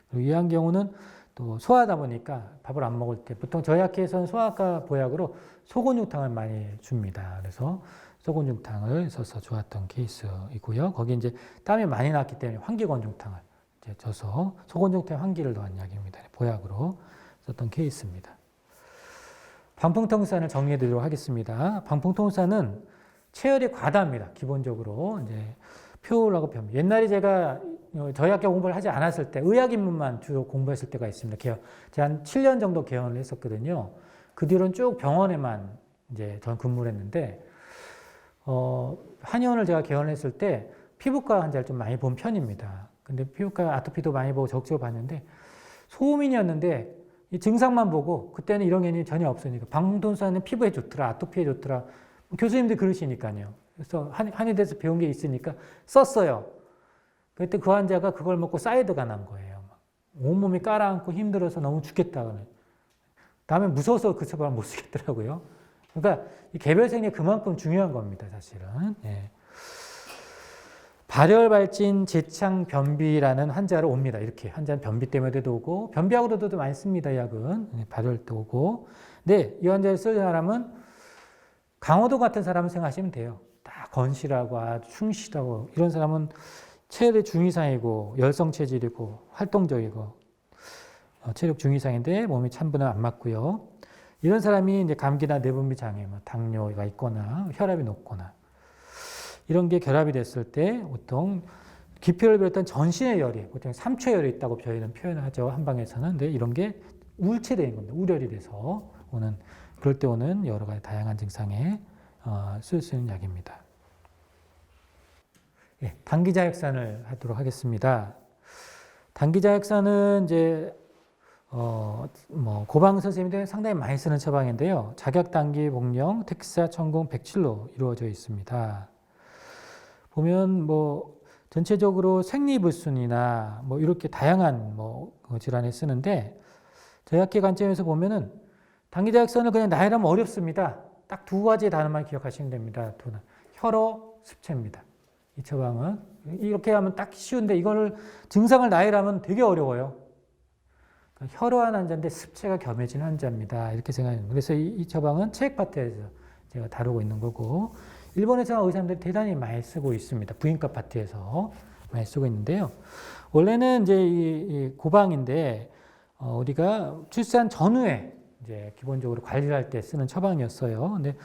그리고 이 한 경우는 또 소화하다 보니까 밥을 안 먹을 때 보통 저희 학회에서는 소아과 보약으로 소곤육탕을 많이 줍니다. 그래서 소곤육탕을 써서 좋았던 케이스이고요. 거기 이제 땀이 많이 났기 때문에 환기건중탕을 이제 줘서 소곤육탕에 환기를 더한 약입니다. 보약으로 썼던 케이스입니다. 방풍통수산을 정리해 드리도록 하겠습니다. 방풍통수산은 체열이 과다합니다. 기본적으로 이제 표울하고 변비. 옛날에 제가 저희 학교 공부를 하지 않았을 때 의학 입문만 주로 공부했을 때가 있습니다. 제가 한 7년 정도 개원을 했었거든요. 그 뒤로는 쭉 병원에만 이제 전 근무를 했는데 한의원을 제가 개원을 했을 때 피부과 환자를 좀 많이 본 편입니다. 근데 피부과 아토피도 많이 보고 적지로 봤는데 소음인이었는데 이 증상만 보고 그때는 이런 개념이 전혀 없으니까 방통수산은 피부에 좋더라, 아토피에 좋더라. 교수님들 그러시니까요. 그래서 한의대에서 배운 게 있으니까 썼어요. 그때 그 환자가 그걸 먹고 사이드가 난 거예요. 온몸이 깔아앉고 힘들어서 너무 죽겠다. 다음에 무서워서 그 처방을 못 쓰겠더라고요. 그러니까 이 개별 생리 그만큼 중요한 겁니다, 사실은. 예. 발열, 발진, 재창, 변비라는 환자로 옵니다. 이렇게 환자는 변비 때문에도 오고 변비약으로도 많이 씁니다, 약은. 발열도 오고. 근데 이 환자를 쓰는 사람은 강호도 같은 사람을 생각하시면 돼요. 다 건실하고 아주 충실하고 이런 사람은 체력이 중이상이고 열성 체질이고 활동적이고 체력 중이상인데 몸이 찬분은 안 맞고요. 이런 사람이 이제 감기나 내분비 장애, 뭐 당뇨가 있거나 혈압이 높거나 이런 게 결합이 됐을 때 보통 기표를 비롯한 전신의 열이 보통 3초의 열이 있다고 저희는 표현을 하죠. 한방에서는. 근데 이런 게 우울체되는 겁니다. 우열이 돼서 오는 그럴 때 오는 여러 가지 다양한 증상에 쓸 수 있는 약입니다. 예, 단기자액산을 하도록 하겠습니다. 단기자액산은 이제 고방 선생님들 상당히 많이 쓰는 처방인데요. 작약단기, 복령, 텍사, 천공, 백칠로 이루어져 있습니다. 보면 전체적으로 생리불순이나 이렇게 다양한 질환에 쓰는데 저약계 관점에서 보면은 단기자액산을 그냥 나열하면 어렵습니다. 딱 두 가지 단어만 기억하시면 됩니다. 혈어, 습체입니다. 이 처방은 이렇게 하면 딱 쉬운데 이거를 증상을 나열하면 되게 어려워요. 그러니까 혈어한 환자인데 습체가 겸해진 환자입니다. 이렇게 생각합니다. 그래서 이 처방은 책 파트에서 제가 다루고 있는 거고 일본에서 의사들이 대단히 많이 쓰고 있습니다. 부인과 파트에서 많이 쓰고 있는데요. 원래는 이제 이 고방인데 우리가 출산 전후에 이제 기본적으로 관리를 할 때 쓰는 처방이었어요. 근데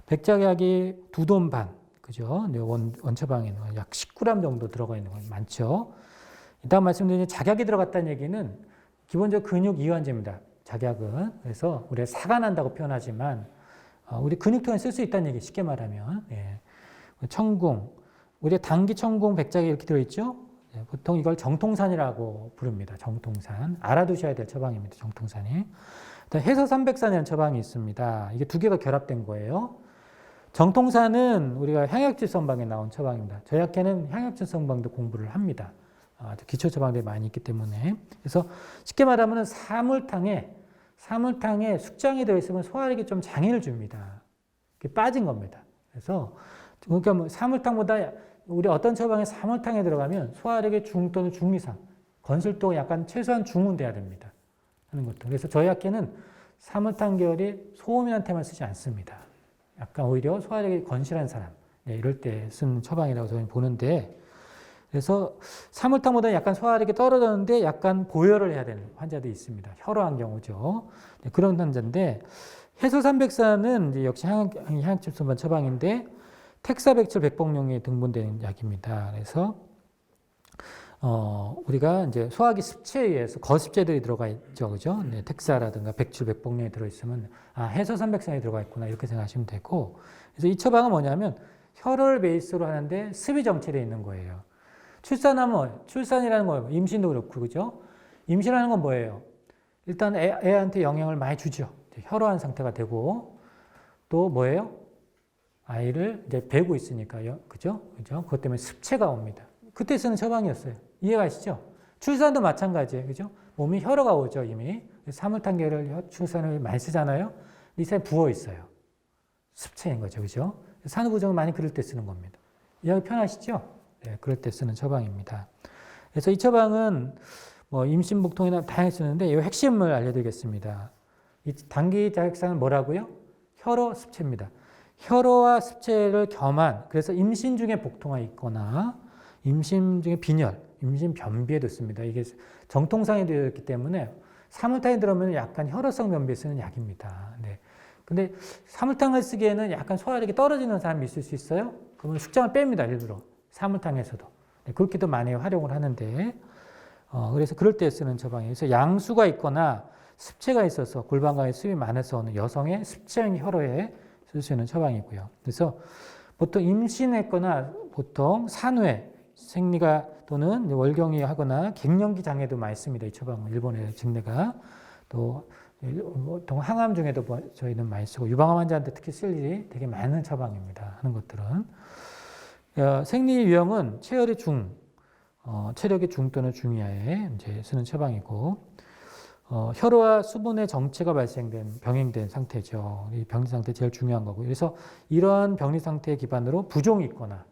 백작약이 2돈 반, 그죠? 근데 원처방에는 약 10g 정도 들어가 있는 거 많죠. 이따 말씀드린 작약이 들어갔다는 얘기는 기본적으로 근육 이완제입니다. 작약은. 그래서 우리가 사가 난다고 표현하지만 우리 근육통에 쓸 수 있다는 얘기 쉽게 말하면 예. 천궁, 우리가 단기 천궁 백작이 이렇게 들어있죠. 예. 보통 이걸 정통산이라고 부릅니다. 정통산 알아두셔야 될 처방입니다. 정통산이. 해서삼백산이라는 처방이 있습니다. 이게 두 개가 결합된 거예요. 정통산은 우리가 향약질성방에 나온 처방입니다. 저약계는 향약질성방도 공부를 합니다. 기초 처방들이 많이 있기 때문에. 그래서 쉽게 말하면 사물탕에 숙장이 들어있으면 소화력이 좀 장애를 줍니다. 그게 빠진 겁니다. 그래서 그러니까 사물탕보다 우리 어떤 처방에 사물탕에 들어가면 소화력의 중 또는 중 이상, 건술도 약간 최소한 중은 돼야 됩니다. 하는 것도. 그래서 저희 학계는 사물탕 계열이 소음인한테만 쓰지 않습니다. 약간 오히려 소화력이 건실한 사람, 이럴 때 쓰는 처방이라고 저는 보는데, 그래서 사물탕보다 약간 소화력이 떨어졌는데 약간 보혈을 해야 되는 환자도 있습니다. 혈어한 경우죠. 그런 환자인데 해소삼백산은 이제 역시 향약질소반 처방인데 텍사백칠 백복용에 등본되는 약입니다. 그래서 우리가 이제 소화기 습체에 의해서 거습제들이 들어가 있죠, 그죠? 네, 텍사라든가 백칠 백복용에 들어있으면 해소삼백산이 들어가 있구나 이렇게 생각하시면 되고, 그래서 이 처방은 뭐냐면 혈을 베이스로 하는데 습이 정체되어 있는 거예요. 출산하면 출산이라는 거예요. 임신도 그렇고, 그죠? 임신하는 건 뭐예요? 일단 애한테 영향을 많이 주죠. 혈어한 상태가 되고, 또 뭐예요? 아이를 이제 배고 있으니까요. 그죠? 그죠? 그것 때문에 습체가 옵니다. 그때 쓰는 처방이었어요. 이해가시죠? 출산도 마찬가지예요. 그죠? 몸이 혈어가 오죠, 이미. 사물탕 계열 출산을 많이 쓰잖아요. 이 사람이 부어 있어요. 습체인 거죠. 그죠? 산후부정을 많이 그럴 때 쓰는 겁니다. 이해하기 편하시죠? 네, 그럴 때 쓰는 처방입니다. 그래서 이 처방은 임신, 복통이나 다양하게 쓰는데 이 핵심을 알려드리겠습니다. 이 단기자액산은 뭐라고요? 혈어, 습체입니다. 혈어와 습체를 겸한, 그래서 임신 중에 복통이 있거나 임신 중에 빈혈, 임신 변비에도 씁니다. 이게 정통상이 되어 있기 때문에 사물탕에 들어오면 약간 혈어성 변비에 쓰는 약입니다. 네. 근데 사물탕을 쓰기에는 약간 소화력이 떨어지는 사람이 있을 수 있어요. 그러면 숙장을 뺍니다, 일부러. 사물탕에서도. 네, 그렇게도 많이 활용을 하는데, 그래서 그럴 때 쓰는 처방이에요. 그래서 양수가 있거나 습체가 있어서 골반가에 습이 많아서 오는 여성의 습체형 혈어에 쓸 수 있는 처방이고요. 그래서 보통 임신했거나 보통 산후에 생리가 또는 월경이 하거나 갱년기 장애도 많이 씁니다. 이 처방은 일본의 증례가. 또 보통 항암 중에도 저희는 많이 쓰고 유방암 환자한테 특히 쓸 일이 되게 많은 처방입니다. 하는 것들은. 생리 유형은 체열이 체력이 중 또는 중이하에 이제 쓰는 처방이고, 혈어와 수분의 정체가 병행된 상태죠. 이 병리 상태 제일 중요한 거고요. 그래서 이러한 병리 상태 기반으로 부종이 있거나,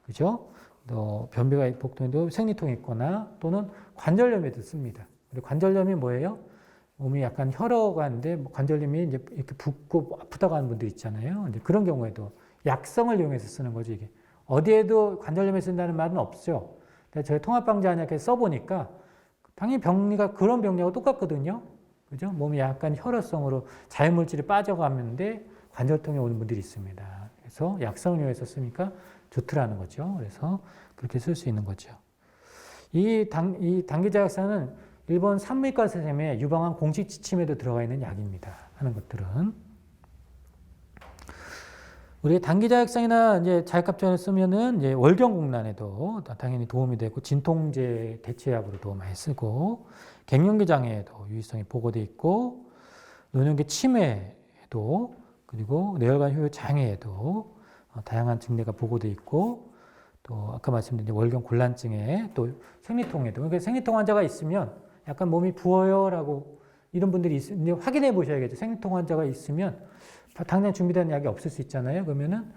그죠? 또 변비가 복통에도 생리통이 있거나 또는 관절염에도 씁니다. 그리고 관절염이 뭐예요? 몸이 약간 혈어가 있는데 관절염이 이제 이렇게 붓고 아프다고 하는 분들 있잖아요. 이제 그런 경우에도 약성을 이용해서 쓰는 거죠, 이게. 어디에도 관절염에 쓴다는 말은 없죠. 저희 통합방지한약에 써보니까 당연히 병리가 그런 병리하고 똑같거든요. 그죠? 몸이 약간 혈어성으로 자연물질이 빠져가는데 관절통이 오는 분들이 있습니다. 그래서 약성료에서 쓰니까 좋더라는 거죠. 그래서 그렇게 쓸 수 있는 거죠. 이 당기자약산은 일본 산부인과 선생님의 유방암 공식 지침에도 들어가 있는 약입니다. 하는 것들은. 우리 당기자약산이나 이제 자약합전을 쓰면은 이제 월경공란에도 당연히 도움이 되고 진통제 대체약으로도 많이 쓰고 갱년기 장애에도 유의성이 보고돼 있고 노년기 치매에도 그리고 뇌혈관 효율 장애에도 다양한 증례가 보고돼 있고 또 아까 말씀드린 월경 곤란증에 또 생리통에도 그러니까 생리통 환자가 있으면 약간 몸이 부어요라고 이런 분들이 이제 확인해 보셔야겠죠. 생리통 환자가 있으면 당장 준비된 약이 없을 수 있잖아요. 그러면은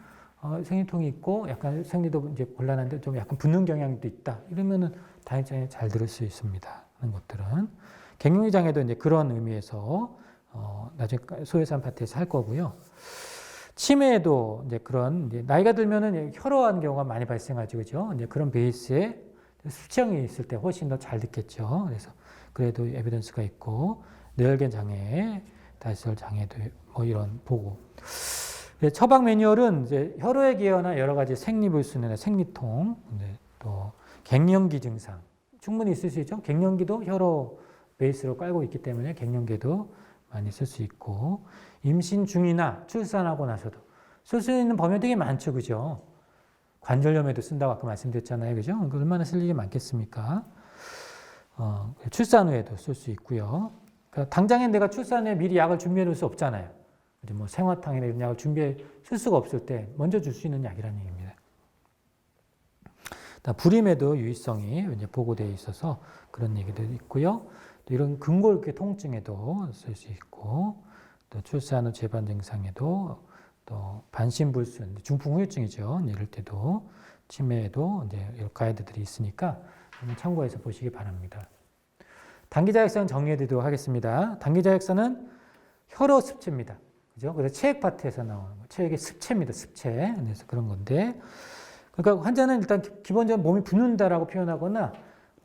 생리통이 있고 약간 생리도 이제 곤란한데 좀 약간 붓는 경향도 있다. 이러면은 다행히 잘 들을 수 있습니다. 하는 것들은 갱년기 장애도 이제 그런 의미에서 나중에 소외산 파트에서 할 거고요. 치매에도 이제 그런 이제 나이가 들면은 혈어하는 경우가 많이 발생하죠, 그죠? 이제 그런 베이스에 수치형이 있을 때 훨씬 더 잘 듣겠죠. 그래서 그래도 에비던스가 있고 뇌혈관 장애, 다시설 장애도 뭐 이런 보고. 처방 매뉴얼은 이제 혈어에 기여나 여러 가지 생리불순이나 생리통, 또 갱년기 증상 충분히 있을 수 있죠. 갱년기도 혈어 베이스로 깔고 있기 때문에 갱년기도 많이 쓸 수 있고 임신 중이나 출산하고 나서도 쓸 수 있는 범위 되게 많죠, 그죠? 관절염에도 쓴다고 아까 말씀드렸잖아요, 그죠? 얼마나 쓸 일이 많겠습니까? 출산 후에도 쓸 수 있고요. 그러니까 당장에 내가 출산 후에 미리 약을 준비해 놓을 수 없잖아요. 뭐 생화탕이나 이런 약을 준비해 쓸 수가 없을 때 먼저 줄 수 있는 약이라는 얘기입니다. 불임에도 유의성이 이제 보고되어 있어서 그런 얘기도 있고요. 또 이런 근골격 통증에도 쓸 수 있고, 또 출산 후 재반 증상에도 또 반신불순, 중풍 후유증이죠. 이럴 때도 치매에도 이제 이런 가이드들이 있으니까 한번 참고해서 보시기 바랍니다. 당기자약산 정리해드리도록 하겠습니다. 당기자약산은 혈어 습체입니다. 그죠? 그래서 체액 파트에서 나오는 거. 체액의 습체입니다. 습체. 그래서 그런 건데. 그러니까 환자는 일단 기본적으로 몸이 붓는다라고 표현하거나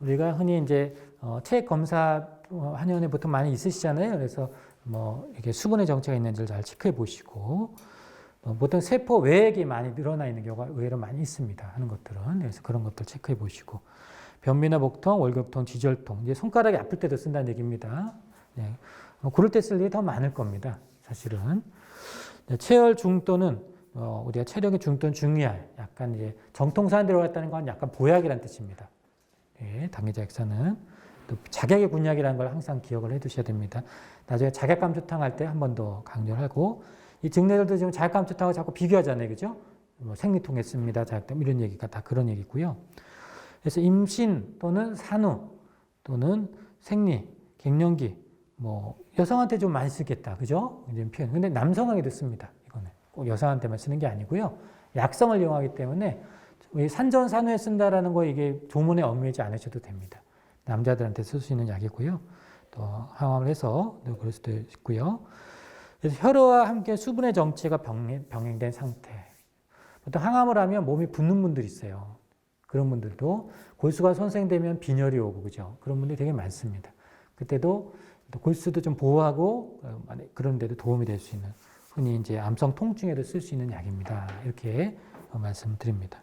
우리가 흔히 이제 체액 검사 한의원에 보통 많이 있으시잖아요. 그래서 뭐 이게 수분의 정체가 있는지를 잘 체크해 보시고 보통 세포 외액이 많이 늘어나 있는 경우가 의외로 많이 있습니다. 하는 것들은. 그래서 그런 것들 체크해 보시고 변비나 복통, 월경통, 지절통 이제 손가락이 아플 때도 쓴다는 얘기입니다. 네. 그럴 때 쓸 일이 더 많을 겁니다. 사실은. 체열 중도는 우리가 체력의 중도는 중이할 약간 이제 정통사에 들어갔다는 건 약간 보약이라는 뜻입니다. 예, 당기자약산은 또 작약의 군약이라는 걸 항상 기억을 해두셔야 됩니다. 나중에 작약감초탕 할 때 한 번 더 강조를 하고 이 증례들도 지금 작약감초탕하고 자꾸 비교하잖아요, 그죠? 뭐 생리통에 씁니다, 작약감 이런 얘기가 다 그런 얘기고요. 그래서 임신 또는 산후 또는 생리, 갱년기 뭐 여성한테 좀 많이 쓰겠다, 그죠? 이제 표현. 근데 남성에게도 씁니다. 이거는 꼭 여성한테만 쓰는 게 아니고요. 약성을 이용하기 때문에 산전 산후에 쓴다라는 거 이게 조문에 얽매이지 않으셔도 됩니다. 남자들한테 쓸 수 있는 약이고요. 또 항암을 해서 그럴 수도 있고요. 그래서 혈어와 함께 수분의 정체가 병행된 상태. 보통 항암을 하면 몸이 붓는 분들이 있어요. 그런 분들도 골수가 손상되면 빈혈이 오고 그죠? 그런 분들이 되게 많습니다. 그때도 골수도 좀 보호하고 그런 데도 도움이 될 수 있는 흔히 이제 암성 통증에도 쓸 수 있는 약입니다. 이렇게 말씀드립니다.